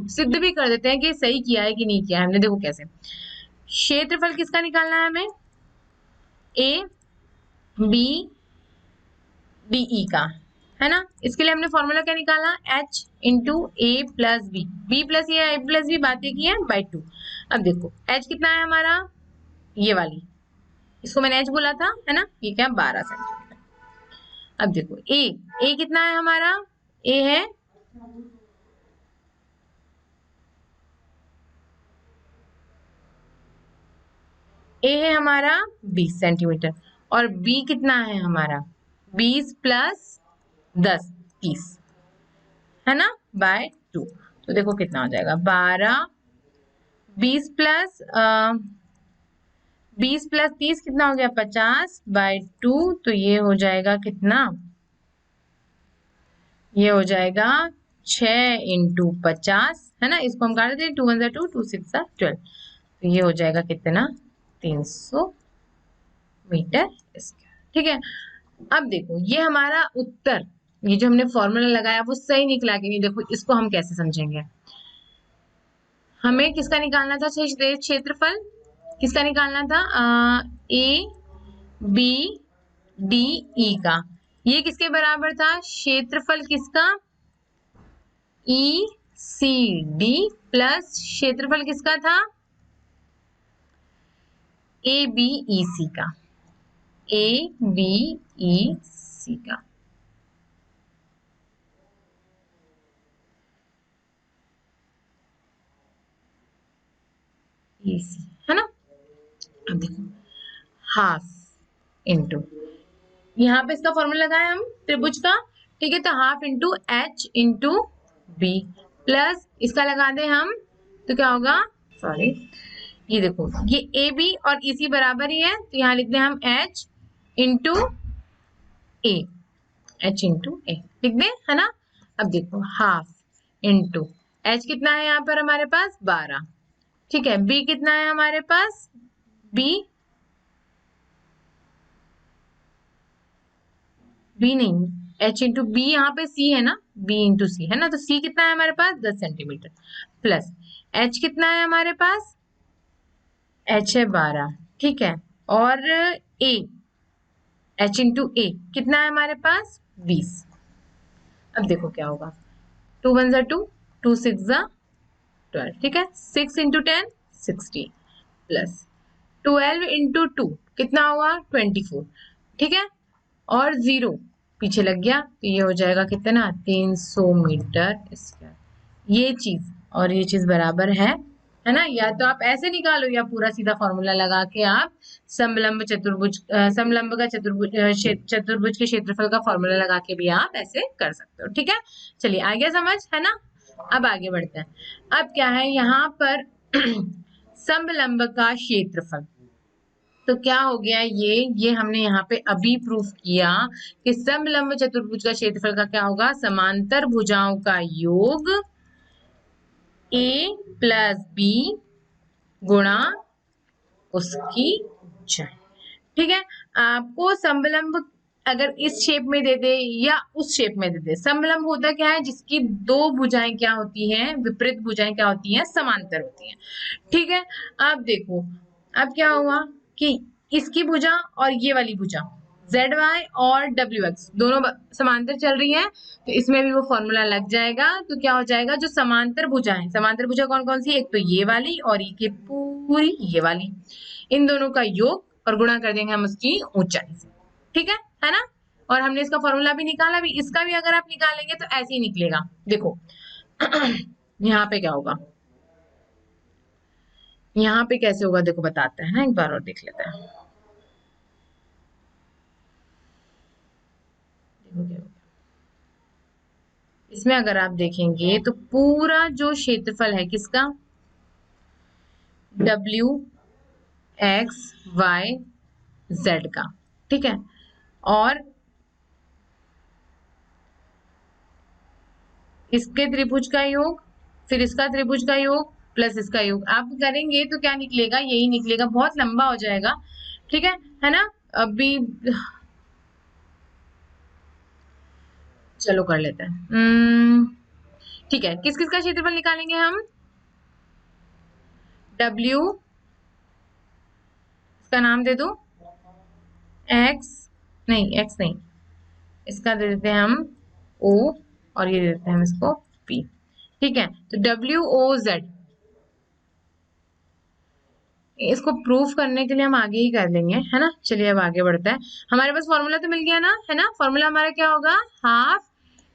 सिद्ध भी कर देते हैं कि सही किया है कि नहीं किया है हमने। देखो कैसे, क्षेत्रफल किसका निकालना है हमें, ए बी डी ई का, है ना। इसके लिए हमने फॉर्मूला क्या निकाला, H into A plus B plus A plus B, बातें की है बाई टू। अब देखो एच कितना है हमारा, ये वाली, इसको मैंने एच बोला था, है ना, ये क्या 12 सेंटीमीटर। अब देखो ए कितना है हमारा, ए है हमारा 20 सेंटीमीटर, और बी कितना है हमारा 20 प्लस 10 30, है ना, बाय टू। तो देखो कितना हो जाएगा 12, 20 प्लस 30 कितना हो गया 50 बाय टू। तो ये हो जाएगा कितना, ये हो जाएगा 6 इंटू 50, है ना। इसको हम काट देते हैं, 2 1 2 2 6 12, तो ये हो जाएगा कितना 300 मीटर स्क्वायर, ठीक है। अब देखो ये हमारा उत्तर, ये जो हमने फॉर्मूला लगाया वो सही निकला कि नहीं, देखो इसको हम कैसे समझेंगे, हमें किसका निकालना था क्षेत्रफल, किसका निकालना था, ए बी डी ई का। ये किसके बराबर था, क्षेत्रफल किसका, ई सी डी प्लस क्षेत्रफल किसका था, ए बी ई सी का, ABC का। AC है ना। अब देखो हाफ इंटू, यहाँ पे इसका फॉर्मूला लगाया हम त्रिभुज का, ठीक है। तो half into H into B plus इसका लगा दे हम, तो क्या होगा, सॉरी ये देखो ये ए बी और इसी बराबर ही है, तो यहाँ लिख दें हम H इंटू ए, H इंटू ए लिख दें, है ना। अब देखो हाफ इंटू H कितना है यहाँ पर हमारे पास 12, ठीक है। B कितना है हमारे पास, B नहीं, H इंटू बी, यहाँ पे C है ना, B इंटू C है ना, तो C कितना है हमारे पास 10 सेंटीमीटर प्लस H कितना है हमारे पास, H है 12, ठीक है। और A, H इंटू A कितना है हमारे पास 20। अब देखो क्या होगा, 2 1 जा 2, 2 6 जा 12, ठीक है। 6 इंटू 10 60 प्लस 12 इंटू 2 कितना हुआ 24, ठीक है। और 0 पीछे लग गया, तो ये हो जाएगा कितना 300 मीटर स्क्वायर, ये चीज और ये चीज बराबर है ना। या तो आप ऐसे निकालो या पूरा सीधा फॉर्मूला लगा के आप समलंब चतुर्भुज समलंब का चतुर्भुज चतुर्भुज के क्षेत्रफल का फॉर्मूला लगा के भी आप ऐसे कर सकते हो, ठीक है। चलिए आ गया समझ, है ना। अब आगे बढ़ते हैं। अब क्या है यहाँ पर समलंब का क्षेत्रफल, तो क्या हो गया, ये हमने यहाँ पे अभी प्रूफ किया कि समलंब चतुर्भुज का क्षेत्रफल का क्या होगा, समांतर भुजाओं का योग A प्लस बी गुणा उसकी ऊंचाई, ठीक है। आपको समलंब अगर इस शेप में दे दे या उस शेप में दे दे, समलंब होता क्या है, जिसकी दो भुजाएं क्या होती हैं, विपरीत भुजाएं क्या होती हैं, समांतर होती हैं, ठीक है। अब देखो अब क्या हुआ कि इसकी भुजा और ये वाली भुजा ZY और WX दोनों समांतर चल रही है, तो इसमें भी वो फॉर्मूला लग जाएगा। तो क्या हो जाएगा, जो समांतर भुजा है, समांतर भुजा कौन कौन सी है, एक तो ये वाली और ये पूरी ये वाली, इन दोनों का योग और गुणा कर देंगे हम उसकी ऊंचाई से, ठीक है ना। और हमने इसका फॉर्मूला भी निकाला भी, इसका भी अगर आप निकालेंगे तो ऐसे ही निकलेगा। देखो यहाँ पे क्या होगा, यहाँ पे कैसे होगा, देखो बताते हैं ना, एक बार और देख लेते हैं। देखो क्या होगा इसमें, अगर आप देखेंगे तो पूरा जो क्षेत्रफल है किसका, WXYZ का, ठीक है। और इसके त्रिभुज का योग, फिर इसका त्रिभुज का योग प्लस इसका योग, आप करेंगे तो क्या निकलेगा, यही निकलेगा, बहुत लंबा हो जाएगा, ठीक है ना। अभी चलो कर लेते हैं, ठीक है। किस किस का क्षेत्रफल निकालेंगे हम, W, इसका नाम दे दो X, नहीं इसका दे देते हैं हम O, और ये दे देते हैं हम इसको P, ठीक है। तो WOZ, इसको प्रूफ करने के लिए हम आगे ही कर लेंगे, है ना। चलिए अब आगे बढ़ते हैं। हमारे पास फॉर्मूला तो मिल गया ना, है ना। फॉर्मूला हमारा क्या होगा, हाफ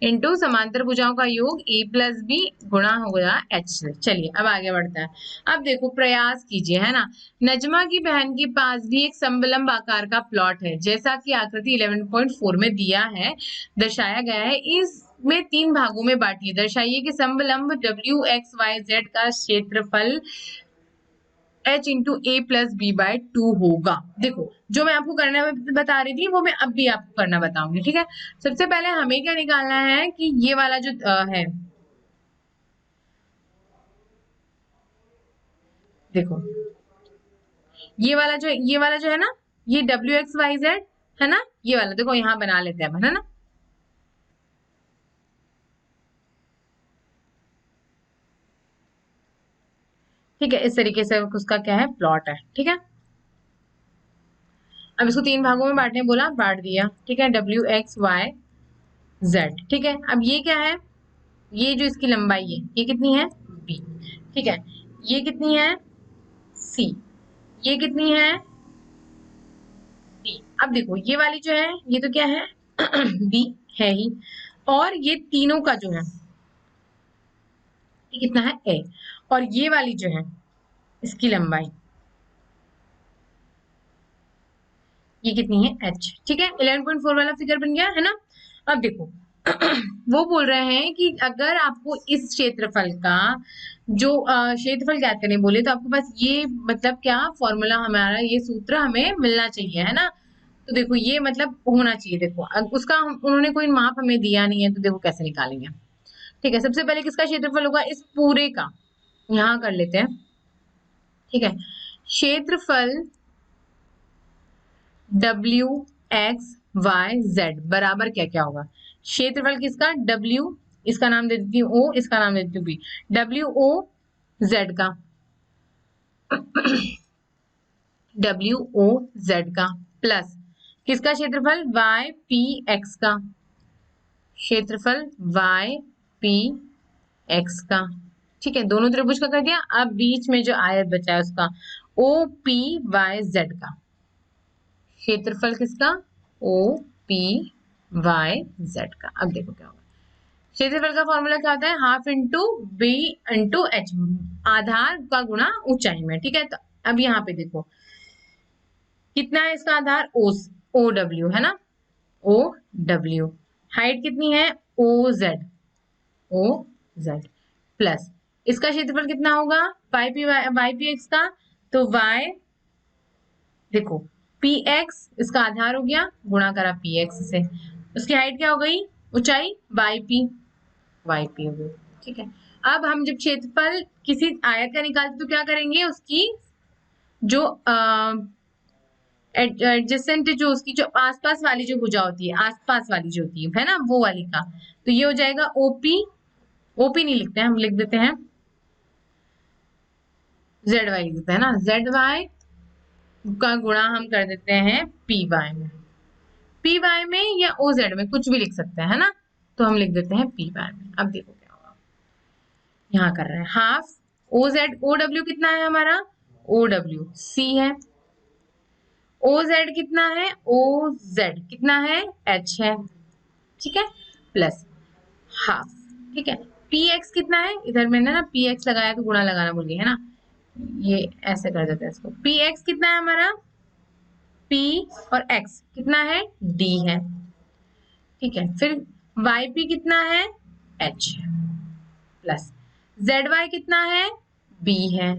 इंटू समांतर भुजाओं का योग A प्लस बी गुणा होगा H से। चलिए अब आगे बढ़ते हैं। अब देखो प्रयास कीजिए, है ना। नजमा की बहन के पास भी एक समलंब आकार का प्लॉट है, जैसा कि आकृति 11.4 में दिया है, दर्शाया गया है। इसमें 3 भागों में बांटिए, दर्शाइए कि समलंब WXYZ का क्षेत्रफल H into A plus B by 2 होगा। देखो जो मैं आपको करना बता रही थी वो मैं अब भी आपको करना बताऊंगी, ठीक है। सबसे पहले हमें क्या निकालना है कि ये वाला जो है, देखो ये वाला जो है ना, ये WXYZ है ना, ये वाला देखो यहाँ बना लेते हैं, है ना। ठीक है, इस तरीके से उसका क्या है, प्लॉट है, ठीक है। अब इसको 3 भागों में बांटने बोला, बांट दिया, ठीक है। WXYZ, ठीक है। अब ये क्या है, ये जो इसकी लंबाई है ये कितनी है B, ठीक है। ये कितनी है C, ये कितनी है D। अब देखो ये वाली जो है ये तो क्या है बी है ही, और ये तीनों का जो है ये कितना है ए, और ये वाली जो है इसकी लंबाई ये कितनी है h। ठीक है, 11.4 वाला फिगर बन गया है ना। अब देखो वो बोल रहे हैं कि अगर आपको इस क्षेत्रफल का जो क्षेत्रफल ज्ञात करने बोले तो आपके पास ये मतलब क्या फॉर्मूला, हमारा ये सूत्र हमें मिलना चाहिए, है ना। तो देखो ये मतलब होना चाहिए, देखो उसका उन्होंने कोई माप हमें दिया नहीं है, तो देखो कैसे निकालेंगे। ठीक है, सबसे पहले किसका क्षेत्रफल होगा, इस पूरे का, यहाँ कर लेते हैं। ठीक है, क्षेत्रफल W X Y Z बराबर क्या क्या होगा, क्षेत्रफल किसका W, इसका नाम दे देती हूँ O, इसका नाम दे देती हूँ B, WOZ का WOZ का प्लस किसका क्षेत्रफल YPX का, क्षेत्रफल YPX का। ठीक है, दोनों त्रिभुज का कर दिया। अब बीच में जो आयत बचा है उसका OPYZ का, क्षेत्रफल किसका OPYZ का। अब देखो क्या होगा, क्षेत्रफल का फॉर्मूला क्या होता है, half into B into H, आधार का गुणा ऊंचाई में। ठीक है, तो अब यहाँ पे देखो कितना है इसका आधार OW है ना, OW, हाइट कितनी है OZ प्लस इसका क्षेत्रफल कितना होगा YPX का, तो Y देखो PX इसका आधार हो गया, गुणा करा PX से, उसकी हाइट क्या हो गई, ऊंचाई YP हो गई। ठीक है, अब हम जब क्षेत्रफल किसी आयत का निकालते तो क्या करेंगे, उसकी जो एडजेसेंट जो उसकी जो आसपास वाली जो भुजा होती है, आसपास वाली जो होती है ना, वो वाली का, तो ये हो जाएगा OP नहीं लिखते हैं, हम लिख देते हैं ZY लिख देते हैं ना, ZY का गुणा हम कर देते हैं PY में, PY में या OZ में कुछ भी लिख सकते हैं, है ना, तो हम लिख देते हैं PY में। अब देखो क्या होगा, यहाँ कर रहे हैं हाफ OW कितना है हमारा OW C है, OZ कितना है OZ कितना है H है। ठीक है, प्लस हाफ। ठीक है, PX कितना है, इधर मैंने ना PX लगाया तो गुणा लगाना भूल गई, है ना, ये ऐसे कर देते हैं इसको। PX कितना है हमारा P, और X कितना है D है। ठीक है, फिर YP कितना है H प्लस ZY कितना है B है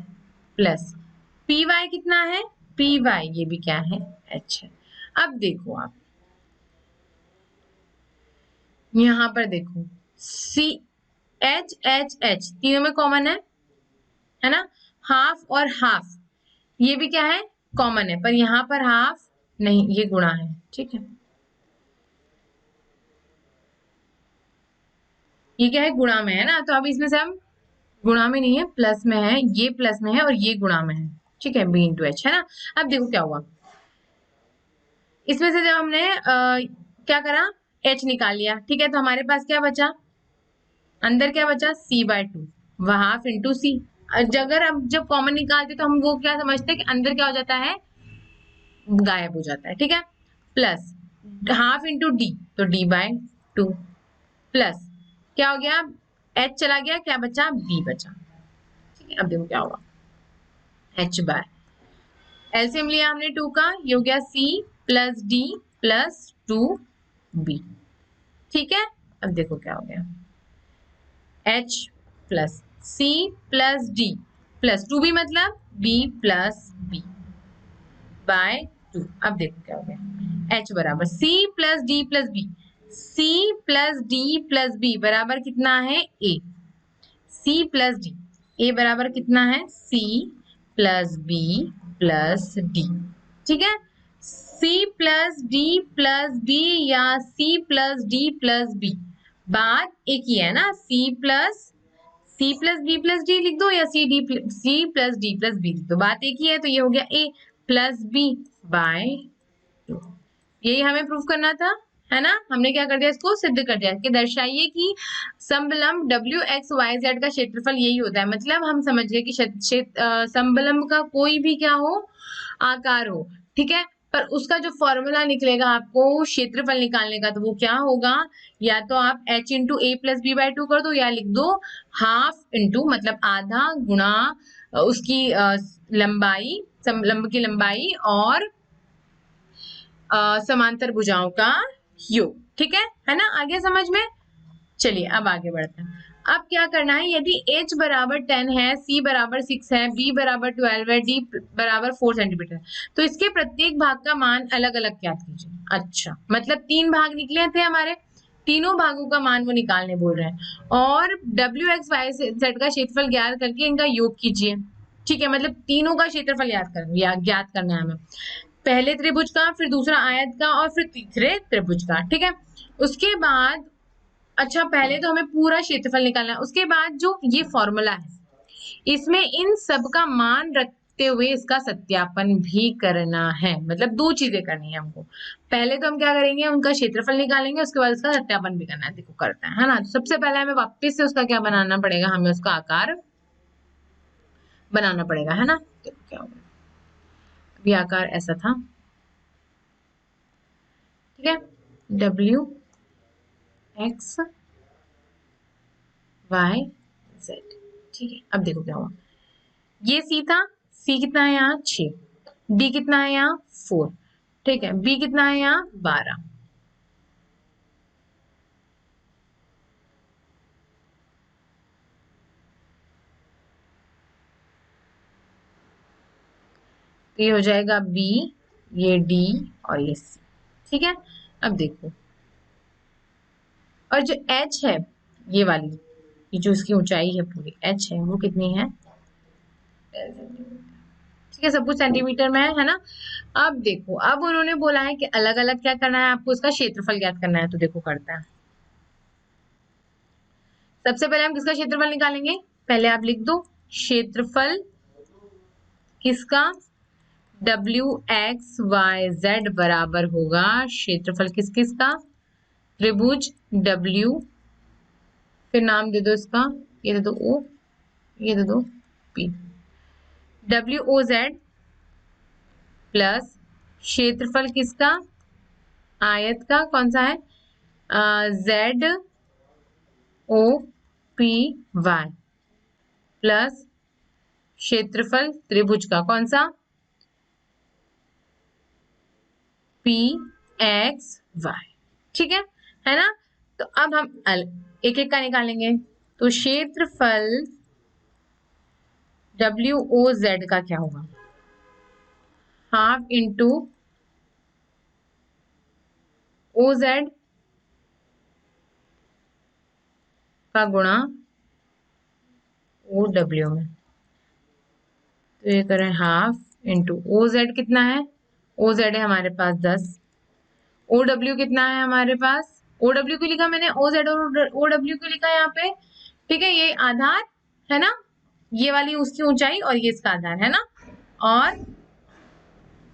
प्लस PY कितना है PY, ये भी क्या है H है। अब देखो आप यहां पर देखो H तीनों में कॉमन है ना, हाफ और हाफ ये भी क्या है कॉमन है, पर यहां पर हाफ नहीं, ये गुणा है। ठीक है, ये क्या है गुणा में है ना, तो अब इसमें से हम गुणा में नहीं है प्लस में है, ये प्लस में है और ये गुणा में है। ठीक है, B इंटू H है ना। अब देखो क्या हुआ, इसमें से जब हमने क्या करा H निकाल लिया, ठीक है, तो हमारे पास क्या बचा, अंदर क्या बचा C/2, वह हाफ इंटू सी। अगर हम जब कॉमन निकालते तो हम वो क्या समझते हैं कि अंदर क्या हो जाता है गायब हो जाता है। ठीक है, प्लस हाफ इंटू D, तो D/2 प्लस क्या हो गया H चला गया, क्या बचा B बचा। ठीक है, अब देखो क्या होगा H/, एलसीएम लिया हमने 2 का, ये हो गया C plus D plus 2B। ठीक है, अब देखो क्या हो गया H plus C plus D plus 2B मतलब B प्लस B बाय 2। अब देखो क्या हो गया H बराबर C plus D plus B, C plus D plus B बराबर कितना है A, C plus D, A बराबर कितना है C plus B plus D। ठीक है, C plus D plus B या C plus D plus B, बात एक ही है ना, C plus B plus D लिख दो या C plus D plus B लिख दो, बात एक ही है। तो ये हो गया A प्लस B बाय 2, यही हमें प्रूफ करना था, है ना। हमने क्या कर दिया, इसको सिद्ध कर दिया कि दर्शाइए कि समबलम्ब WXYZ का क्षेत्रफल यही होता है। मतलब हम समझ गए कि समबलम्ब का कोई भी क्या हो आकार हो, ठीक है, पर उसका जो फॉर्मूला निकलेगा आपको क्षेत्रफल निकालने का, तो वो क्या होगा, या तो आप h into A plus B by two कर दो, या लिख दो हाफ इंटू मतलब आधा गुणा उसकी लंबाई, लंब की लंबाई और समांतर भुजाओं का योग। ठीक है ना, आगे समझ में। चलिए अब आगे बढ़ते हैं। अब क्या करना है, यदि h बराबर 10 है, c बराबर 6 है, b बराबर 12 है, d बराबर 4 सेंटीमीटर, तो इसके प्रत्येक भाग का मान अलग अलग ज्ञात कीजिए। अच्छा, मतलब 3 भाग निकले थे हमारे, तीनों भागों का मान वो निकालने बोल रहे हैं, और w x y z का क्षेत्रफल ज्ञात करके इनका योग कीजिए। ठीक है, मतलब तीनों का क्षेत्रफल ज्ञात करना है हमें, पहले त्रिभुज का, फिर दूसरा आयत का, और फिर तीसरे त्रिभुज का। ठीक है, उसके बाद अच्छा पहले तो हमें पूरा क्षेत्रफल निकालना है, उसके बाद जो ये फॉर्मूला है इसमें इन सब का मान रखते हुए इसका सत्यापन भी करना है, मतलब दो चीजें करनी है हमको। पहले तो हम क्या करेंगे, उनका क्षेत्रफल निकालेंगे, उसके बाद उसका सत्यापन भी करना है। देखो करते हैं, है ना। सबसे पहले हमें वापस से उसका क्या बनाना पड़ेगा, हमें उसका आकार बनाना पड़ेगा, है ना। तो क्या होगा, ये आकार ऐसा था। ठीक है, डब्ल्यू एक्स वाई जेड। ठीक है, अब देखो क्या हुआ, ये सी था, सी कितना है यहाँ 6, डी कितना है यहाँ 4, ठीक है, बी कितना है यहाँ 12। तो ये हो जाएगा बी, ये डी और ये सी। ठीक है, अब देखो, और जो एच है ये वाली, ये जो इसकी ऊंचाई है पूरी एच है, वो कितनी है, ठीक है, सब कुछ सेंटीमीटर में है ना। अब देखो, अब उन्होंने बोला है कि अलग अलग क्या करना है आपको, इसका क्षेत्रफल ज्ञात करना है। तो देखो करता है, सबसे पहले हम किसका क्षेत्रफल निकालेंगे, पहले आप लिख दो क्षेत्रफल किसका, डब्ल्यू एक्स वाई जेड बराबर होगा क्षेत्रफल किस किसका, त्रिभुज डब्ल्यू, फिर नाम दे दो इसका, ये दे दो ओ, ये दे दो P, W O Z plus क्षेत्रफल किसका, आयत का, कौन सा है, Z O P Y plus क्षेत्रफल त्रिभुज का, कौन सा, पी एक्स वाई। ठीक है ना। तो अब हम एक एक का निकालेंगे। तो क्षेत्रफल डब्ल्यू ओ जेड का क्या होगा, हाफ इंटू ओ जेड का गुणा ओ डब्ल्यू में। तो ये करें हाफ इंटू ओ जेड कितना है, ओ जेड है हमारे पास 10, ओ डब्ल्यू कितना है हमारे पास, ओ डब्ल्यू क्यों लिखा मैंने, ओ जेड और ओ डब्ल्यू क्यों लिखा यहाँ पे, ठीक है, ये आधार है ना, ये वाली उसकी ऊंचाई और ये इसका आधार है ना। और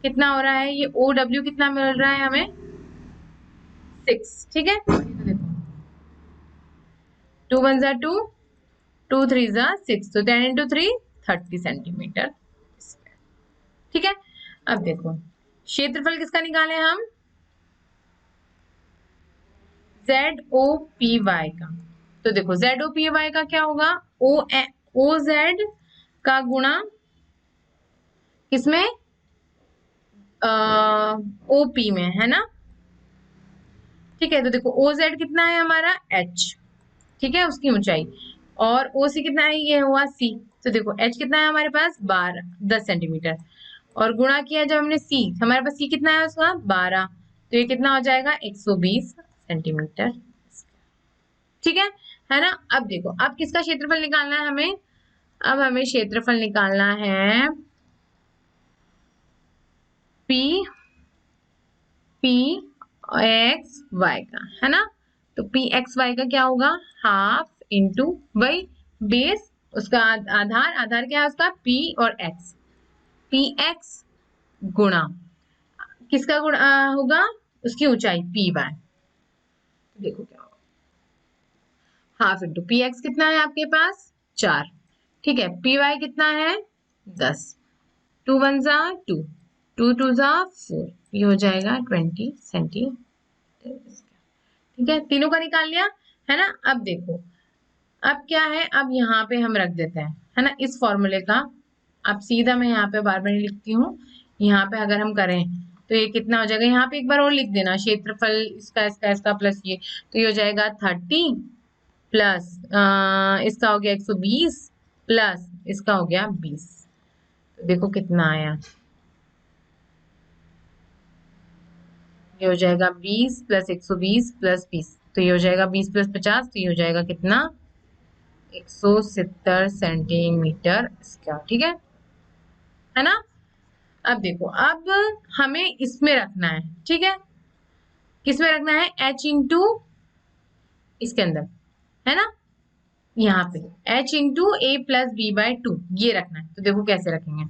कितना हो रहा है, ये ओ डब्ल्यू कितना मिल रहा है हमें 6। ठीक है, तो देखो 2 1 2, 2 3 6, तो 10 इंटू 3 30 सेंटीमीटर। ठीक है, अब देखो क्षेत्रफल किसका निकाले हम, जेड ओ पी वाई का। तो देखो जेड ओ पी वाई का क्या होगा, ओ जेड का गुणा किसमें, ओपी में, है ना। ठीक है, तो देखो ओ जेड कितना है हमारा एच, ठीक है, उसकी ऊंचाई, और ओ सी कितना है, ये हुआ सी। तो देखो एच कितना है हमारे पास 10 सेंटीमीटर, और गुणा किया जब हमने सी, हमारे पास सी कितना है उसका 12, तो ये कितना हो जाएगा 120 सेंटीमीटर। ठीक है ना। अब देखो, अब किसका क्षेत्रफल निकालना है हमें, अब हमें क्षेत्रफल निकालना है पी पी एक्स वाई का, है ना। तो पी एक्स वाई का क्या होगा, हाफ इंटू वही बेस, उसका आधार, आधार क्या है उसका पी और एक्स, पी एक्स गुणा किसका गुणा होगा, उसकी ऊंचाई पी वाई। देखो क्या होगा, हाफ इंटू पी एक्स कितना है आपके पास 4, ठीक है, पी वाई कितना है 10, 2 1 2, 2 2 जा 4, ये हो जाएगा 20 सेंटीमीटर। ठीक है, तीनों का निकाल लिया है ना। अब देखो अब क्या है, अब यहाँ पे हम रख देते हैं है ना इस फॉर्मूले का। अब सीधा मैं यहाँ पे बार बार नहीं लिखती हूँ, यहाँ पे अगर हम करें तो ये कितना हो जाएगा, यहाँ पे एक बार और लिख देना, क्षेत्रफल इसका इसका इसका प्लस ये, तो ये हो जाएगा 30 प्लस इसका हो गया 120 प्लस इसका हो गया 20। तो देखो कितना आया, ये हो जाएगा 20 प्लस 120 प्लस 20, तो ये हो जाएगा 20 प्लस 50, तो ये हो जाएगा कितना 170 सेंटीमीटर स्क्वायर। ठीक है ना। अब देखो अब हमें इसमें रखना है, ठीक है, किसमें रखना है, h इंटू इसके अंदर है ना, यहाँ पे h into A plus B by 2 ये रखना है। तो देखो कैसे रखेंगे,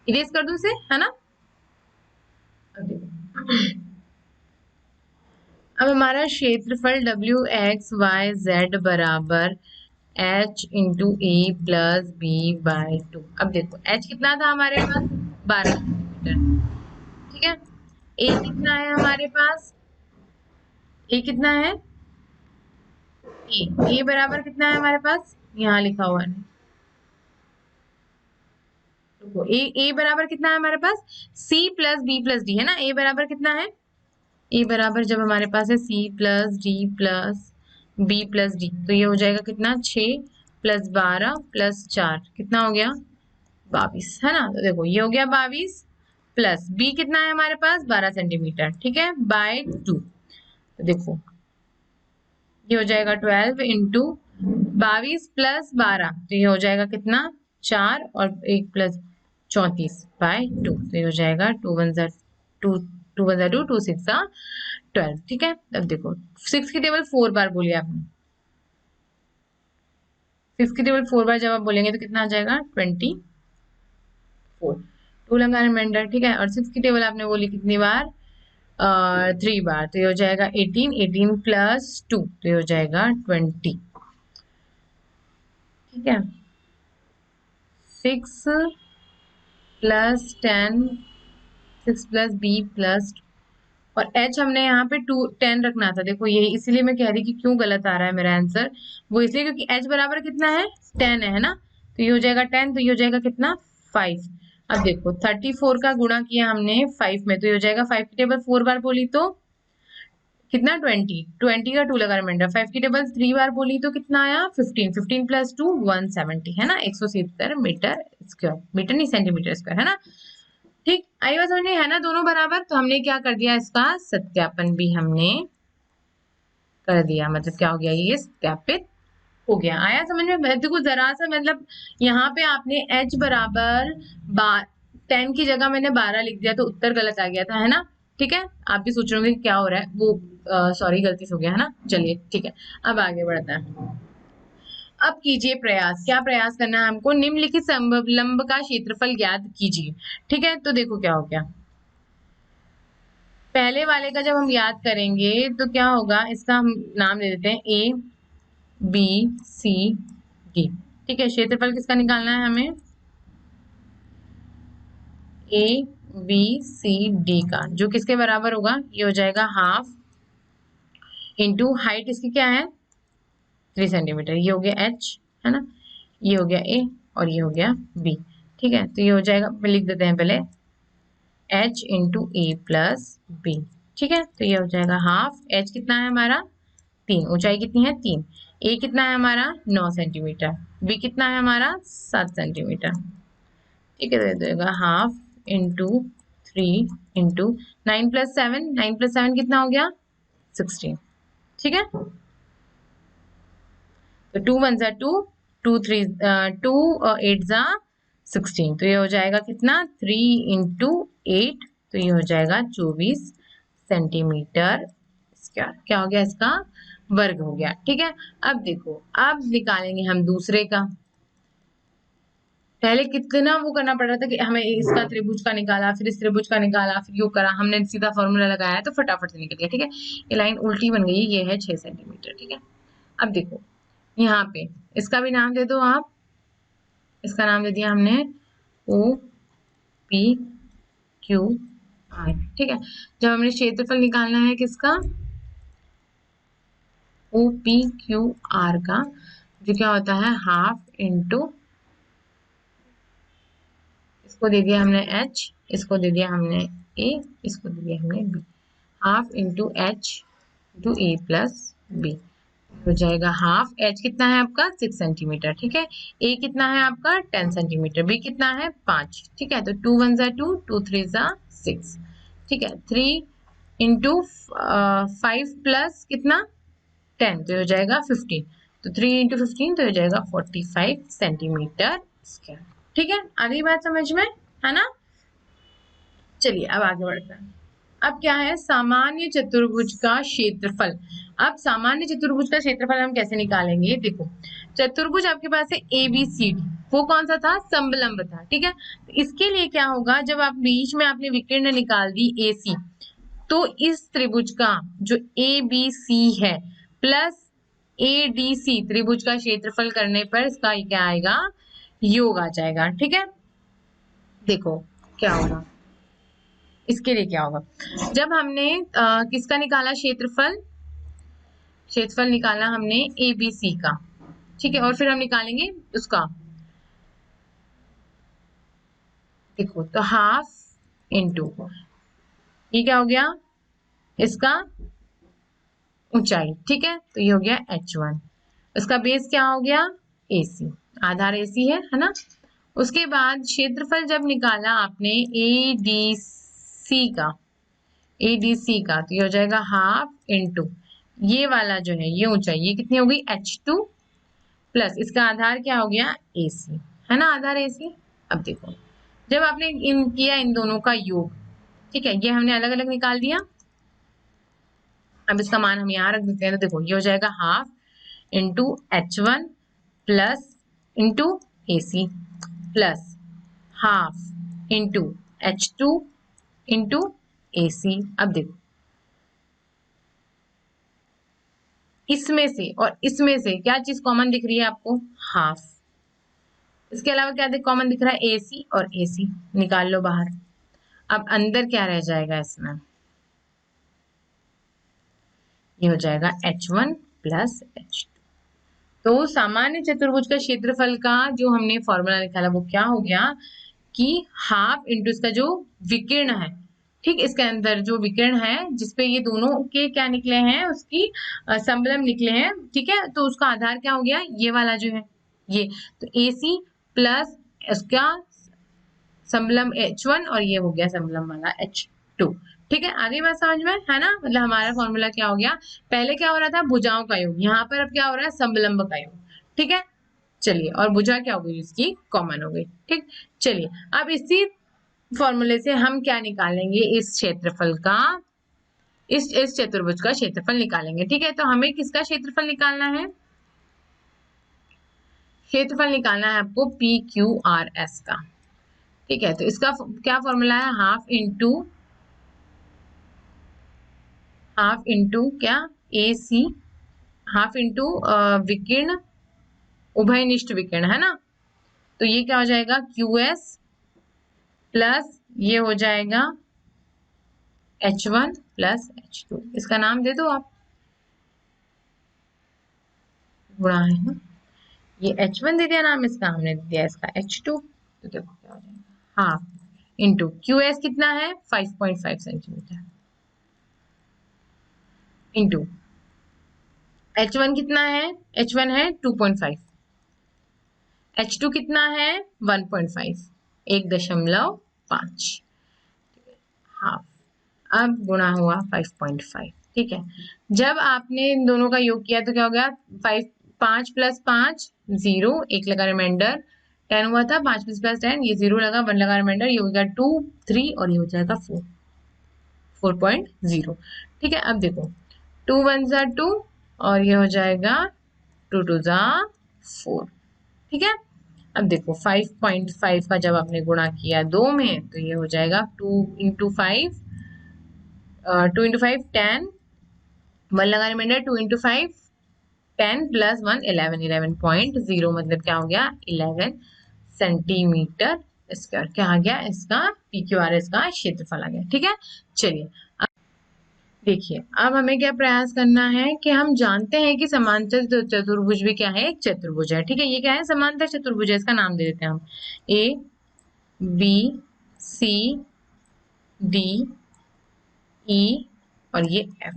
इरेज कर दूं इसे है ना। अब देखो अब हमारा क्षेत्रफल डब्ल्यू एक्स वाई जेड बराबर h into A plus B by 2। अब देखो h कितना था हमारे पास 12 सेंटीमीटर। ठीक है, a कितना है हमारे पास, a कितना है, a बराबर कितना है हमारे पास, यहाँ लिखा हुआ है देखो a बराबर कितना है हमारे पास, c plus b plus d है ना। a बराबर कितना है, a बराबर जब हमारे पास है c plus d plus b plus d, तो ये हो जाएगा कितना 6 प्लस 12 प्लस 4 कितना हो गया 22 है ना। तो देखो ये हो गया 22 प्लस b कितना है हमारे पास 12 सेंटीमीटर, ठीक है, बाय 2। तो देखो ये हो जाएगा 12 इंटू 22 प्लस 12, तो ये हो जाएगा कितना 4 और 1 प्लस 34 बाय 2, तो ये हो जाएगा 2 1 जा 2 2 1 जा 2 2 6 जा 12। ठीक है, अब देखो 6 की टेबल 4 बार बोलिए आपने, 6 की टेबल 4 बार जब आप बोलेंगे तो कितना आ जाएगा 24, 2 लगा रिमाइंडर। ठीक है, और 6 की टेबल आपने बोली कितनी बार 3 बार, तो ये हो जाएगा 18 18 प्लस 2, तो ये हो जाएगा 20। ठीक है, 6 प्लस 10 6 प्लस b प्लस, और h हमने यहाँ पे 10 रखना था। देखो ये इसीलिए मैं कह रही कि क्यों गलत आ रहा है मेरा आंसर, वो इसलिए क्योंकि h बराबर कितना है 10 है ना, तो ये हो जाएगा 10, तो ये हो जाएगा कितना 5। अब देखो 34 का गुणा किया हमने 5 में, तो ये हो जाएगा 5 की टेबल 4 बार बोली तो कितना 20 का 2 लगा रिमाइंडर, 5 की टेबल 3 बार बोली तो कितना आया 15 15 प्लस 2 170 है ना, 170 मीटर स्क्वायर, मीटर नहीं सेंटीमीटर स्क्वायर है ना। ठीक, आई बात समझ में है ना दोनों बराबर। तो हमने क्या कर दिया, इसका सत्यापन भी हमने कर दिया, मतलब क्या हो गया ये सत्यापित हो गया। आया समझ में, देखो जरा सा मतलब यहाँ पे आपने h बराबर 10 की जगह मैंने 12 लिख दिया तो उत्तर गलत आ गया था है ना। ठीक है, आप भी सोच रहे होंगे क्या हो रहा है, वो सॉरी गलती से हो गया है ना। चलिए ठीक है, अब आगे बढ़ते हैं। अब कीजिए प्रयास, क्या प्रयास करना है हमको, निम्नलिखित समलंब का क्षेत्रफल ज्ञात कीजिए। ठीक है, तो देखो क्या हो गया, पहले वाले का जब हम याद करेंगे तो क्या होगा, इसका हम नाम दे देते हैं ए बी सी डी। ठीक है, क्षेत्रफल किसका निकालना है हमें, ए बी सी डी का, जो किसके बराबर होगा, ये हो जाएगा हाफ इंटू हाइट इसकी क्या है 3 सेंटीमीटर, ये हो गया h है ना, ये हो गया a और ये हो गया b। ठीक है, तो ये हो जाएगा, लिख देते हैं पहले h into A plus B. ठीक है, तो ये हो जाएगा हाफ, h कितना है हमारा 3, ऊंचाई कितनी है 3, a कितना है हमारा 9 सेंटीमीटर, b कितना है हमारा 7 सेंटीमीटर। ठीक है, तो ये देगा half into 3 into 9 plus 7, 9 plus 7 कितना हो गया 16। ठीक है, तो 2 1 जा 2 2 3 2 और 8 जा 16, तो ये हो जाएगा कितना 3 इंटू 8, तो ये हो जाएगा 24 सेंटीमीटर स्क्वायर। क्या हो गया, इसका वर्ग हो गया। ठीक है, अब देखो अब निकालेंगे हम दूसरे का, पहले कितना वो करना पड़ रहा था कि हमें इसका त्रिभुज का निकाला, फिर इस त्रिभुज का निकाला, फिर योग करा, हमने सीधा फॉर्मूला लगाया तो फटाफट से निकल गया। ठीक है, ये लाइन उल्टी बन गई, ये है 6 सेंटीमीटर। ठीक है, अब देखो यहाँ पे इसका भी नाम दे दो आप, इसका नाम दे दिया हमने ओ पी क्यू आर। ठीक है, जब हमने क्षेत्रफल निकालना है किसका, ओ पी क्यू आर का, जो क्या होता है हाफ इंटू, इसको दे दिया हमने h, इसको दे दिया हमने a, इसको दे दिया हमने b, half into h into a plus b हो जाएगा हाफ। h कितना है आपका 6 सेंटीमीटर। ठीक है, a कितना है आपका 10 सेंटीमीटर, b कितना है 5। ठीक है, तो 2 1 जा 2, 2 3 जा 6। ठीक है, 3 इंटू 5 प्लस कितना 10, तो हो जाएगा 15। तो 3 इंटू 15 तो हो जाएगा 45 सेंटीमीटर स्क्वायर। ठीक है, आ गई बात समझ में, है ना। चलिए अब आगे बढ़ते हैं। अब क्या है सामान्य चतुर्भुज का क्षेत्रफल। अब सामान्य चतुर्भुज का क्षेत्रफल हम कैसे निकालेंगे, देखो चतुर्भुज आपके पास है ए बी सी डी, वो कौन सा था, समलंब था। ठीक है, तो इसके लिए क्या होगा, जब आप बीच में आपने विकर्ण निकाल दी ए सी, तो इस त्रिभुज का जो ए बी सी है प्लस ए डी सी त्रिभुज का क्षेत्रफल करने पर इसका क्या आएगा, योग आ जाएगा। ठीक है, देखो क्या होगा, इसके लिए क्या होगा, जब हमने किसका निकाला क्षेत्रफल, क्षेत्रफल निकाला हमने ए बी सी का। ठीक है, और फिर हम निकालेंगे उसका, देखो तो हाफ इंटू, ये क्या हो गया इसका ऊंचाई। ठीक है, तो ये हो गया h1, इसका बेस क्या हो गया AC, आधार AC है ना। उसके बाद क्षेत्रफल जब निकाला आपने ADC का, तो ये हो जाएगा हाफ इंटू ये वाला जो है ये ऊंचाई, ये कितनी हो गई h2 प्लस इसका आधार क्या हो गया AC, है ना, आधार AC। अब देखो जब आपने इन किया इन दोनों का योग, ठीक है, ये हमने अलग अलग निकाल दिया, अब इसका मान हम यहाँ रख देते हैं। तो देखो ये हो जाएगा half into h1 plus into AC plus half into h2 into AC। अब देखो इसमें से और इसमें से क्या चीज कॉमन दिख रही है आपको, हाफ। इसके अलावा क्या कॉमन दिख रहा है, AC और AC निकाल लो बाहर। अब अंदर क्या रह जाएगा इसमें, ये हो जाएगा h1 प्लस h2। तो सामान्य चतुर्भुज का क्षेत्रफल का जो हमने फॉर्मूला निकाला वो क्या हो गया कि हाफ इंटू इसका जो विकर्ण है, ठीक, इसके अंदर जो विकर्ण है जिसपे ये दोनों के क्या निकले हैं, उसकी समलंब निकले हैं। ठीक है, तो उसका आधार क्या हो गया, ये वाला जो है ये, तो AC प्लस इसका समलंब h1 और ये हो गया समलंब वाला h2। ठीक है, आगे बात समझ में, है ना। मतलब हमारा फॉर्मूला क्या हो गया, पहले क्या हो रहा था भुजाओं का योग, यहाँ पर अब क्या हो रहा है समलंब का योग। ठीक है, चलिए, और भुजा क्या हो गई इसकी कॉमन हो गई। ठीक, चलिए अब इसी फॉर्मूले से हम क्या निकालेंगे, इस क्षेत्रफल का, इस चतुर्भुज का क्षेत्रफल निकालेंगे। ठीक है, तो हमें किसका क्षेत्रफल निकालना है, क्षेत्रफल निकालना है आपको PQRS का। ठीक है, तो इसका क्या फॉर्मूला है, हाफ इंटू क्या AC, हाफ इंटू विकर्ण उभयनिष्ठ विकर्ण, है ना। तो ये क्या हो जाएगा QS प्लस ये हो जाएगा h1 प्लस h2, इसका नाम दे दो आप, गुणा है ना, ये h1 दे दिया नाम, इसका हमने दे दिया इसका h2। तो देखो क्या हो जाएगा हाफ इंटू QS कितना है 5.5 सेंटीमीटर इंटू h1 कितना है, h1 है 2.5, h2 कितना है 1.5, 1.5, हाफ, अब गुणा हुआ 5.5। ठीक है, जब आपने इन दोनों का योग किया तो क्या हो गया, 5 प्लस 5 0, एक लगा रिमाइंडर 10 हुआ था, 5 प्लस 10 ये 0 लगा, 1 लगा रिमाइंडर, ये हो गया 2 3 और ये हो जाएगा 4.0। ठीक है, अब देखो 2 1 जा 2 और ये हो जाएगा 2 2 जा 4। ठीक है, अब देखो 5.5 का जब आपने गुणा किया 2 में तो ये हो जाएगा 2 इंटू 5 10, 1 लगा रिमाइंडर 2 इंटू 5 10 प्लस 1 11, 11.0 मतलब क्या हो गया 11 सेंटीमीटर स्क्वायर क्या आ गया, इसका PQR इसका क्षेत्रफल आ गया। ठीक है, चलिए देखिए अब हमें क्या प्रयास करना है कि हम जानते हैं कि समांतर चतुर्भुज भी क्या है, एक चतुर्भुज है। ठीक है, ये क्या है, समांतर चतुर्भुज है, इसका नाम दे देते हैं हम ABCDE और ये F।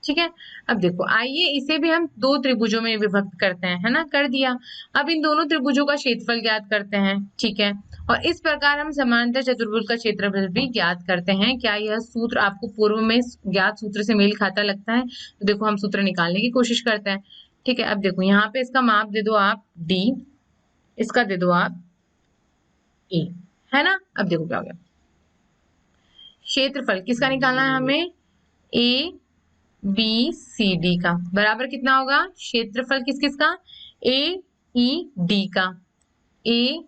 ठीक है, अब देखो आइए इसे भी हम दो त्रिभुजों में विभक्त करते हैं, है ना, कर दिया। अब इन दोनों त्रिभुजों का क्षेत्रफल ज्ञात करते हैं। ठीक है, और इस प्रकार हम समांतर चतुर्भुज का क्षेत्रफल भी ज्ञात करते हैं। क्या यह सूत्र आपको पूर्व में ज्ञात सूत्र से मेल खाता लगता है? तो देखो हम सूत्र निकालने की कोशिश करते हैं। ठीक है, अब देखो यहाँ पे इसका माप दे दो आप D, इसका दे दो आप A, है ना। अब देखो क्या हो गया, क्षेत्रफल किसका निकालना है हमें, ABCD का बराबर कितना होगा, क्षेत्रफल किस किस का, AED का, A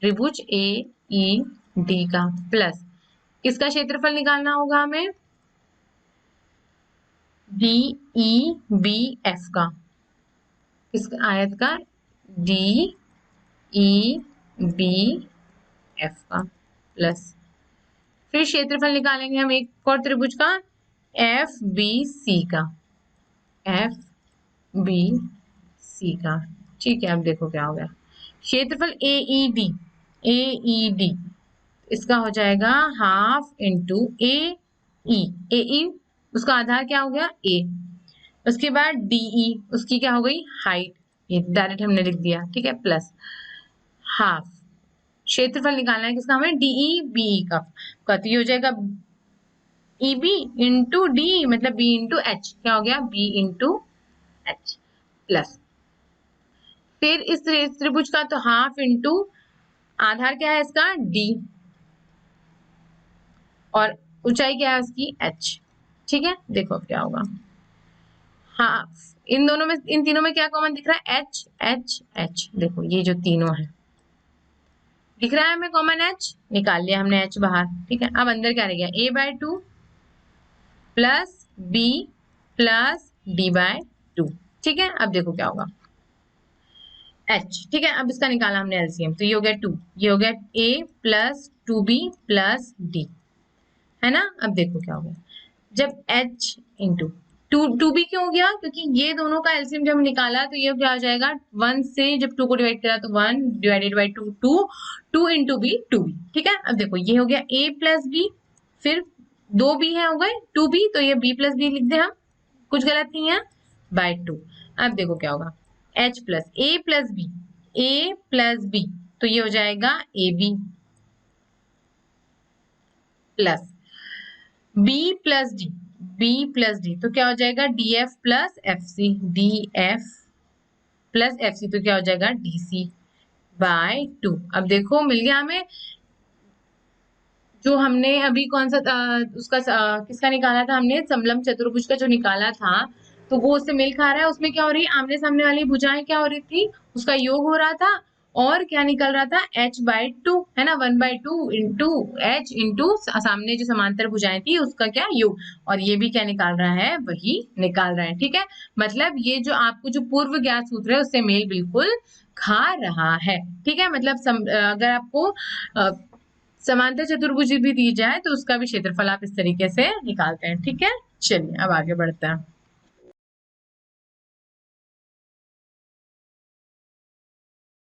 त्रिभुज AED का प्लस किसका क्षेत्रफल निकालना होगा हमें, DEBF का, किस आयत का, DEBF का प्लस फिर क्षेत्रफल निकालेंगे हम एक और त्रिभुज का, FBC का, FBC का। ठीक है, अब देखो क्या हो गया, क्षेत्रफल AED इसका हो जाएगा हाफ इंटू AE उसका आधार क्या हो गया A, उसके बाद DE उसकी क्या हो गई हाइट, ये डायरेक्ट हमने लिख दिया। ठीक है, प्लस हाफ क्षेत्रफल निकालना है किसका हमें, DEBE का, तो ये हो जाएगा EB इंटू D मतलब B इंटू H, क्या हो गया B इंटू H प्लस फिर इस त्रिभुज का तो हाफ इंटू आधार क्या है इसका D और ऊंचाई क्या है उसकी H। ठीक है, देखो क्या होगा, हाफ इन दोनों में, इन तीनों में क्या कॉमन दिख रहा है, H H H। देखो ये जो तीनों है दिख रहा है हमें कॉमन, H निकाल लिया हमने H बाहर। ठीक है, अब अंदर क्या रह गया, A/2 plus B plus D/2। ठीक है, अब देखो क्या होगा H। ठीक है, अब इसका निकाला हमने LCM, तो ये हो गया 2, ये हो गया A plus 2B plus D, है ना। अब देखो क्या हो गया, जब H इंटू 2B क्यों हो गया, क्योंकि ये दोनों का एलसीएम जब निकाला तो ये क्या हो जाएगा, 1 से जब 2 को डिवाइड करा तो 1 divided by 2 2 into B 2B। ठीक है, अब देखो ये हो गया A प्लस B, फिर 2B है हो गए 2B, तो ये B प्लस B लिख दे हम, कुछ गलत नहीं है, बाय 2। अब देखो क्या होगा, H plus A plus B, A plus B, तो ये हो जाएगा AB plus B plus D, B plus D, तो क्या हो जाएगा DF plus FC, DF plus FC, तो क्या हो जाएगा DC बाय 2। अब देखो मिल गया हमें, जो हमने अभी कौन सा उसका किसका निकाला था हमने, समलंब चतुर्भुज का जो निकाला था, तो वो उससे मेल खा रहा है। उसमें क्या हो रही है, आमने सामने वाली भुजाएं क्या हो रही थी, उसका योग हो रहा था और क्या निकल रहा था, H/2, है ना, 1/2 इंटू H इंटू सामने जो समांतर भुजाएं थी उसका क्या योग, और ये भी क्या निकाल रहा है, वही निकाल रहा है। ठीक है, मतलब ये जो आपको जो पूर्व ज्ञात सूत्र है उससे मेल बिल्कुल खा रहा है। ठीक है, मतलब अगर आपको समांतर चतुर्भुज भी दी जाए तो उसका भी क्षेत्रफल आप इस तरीके से निकालते हैं। ठीक है, चलिए अब आगे बढ़ते हैं।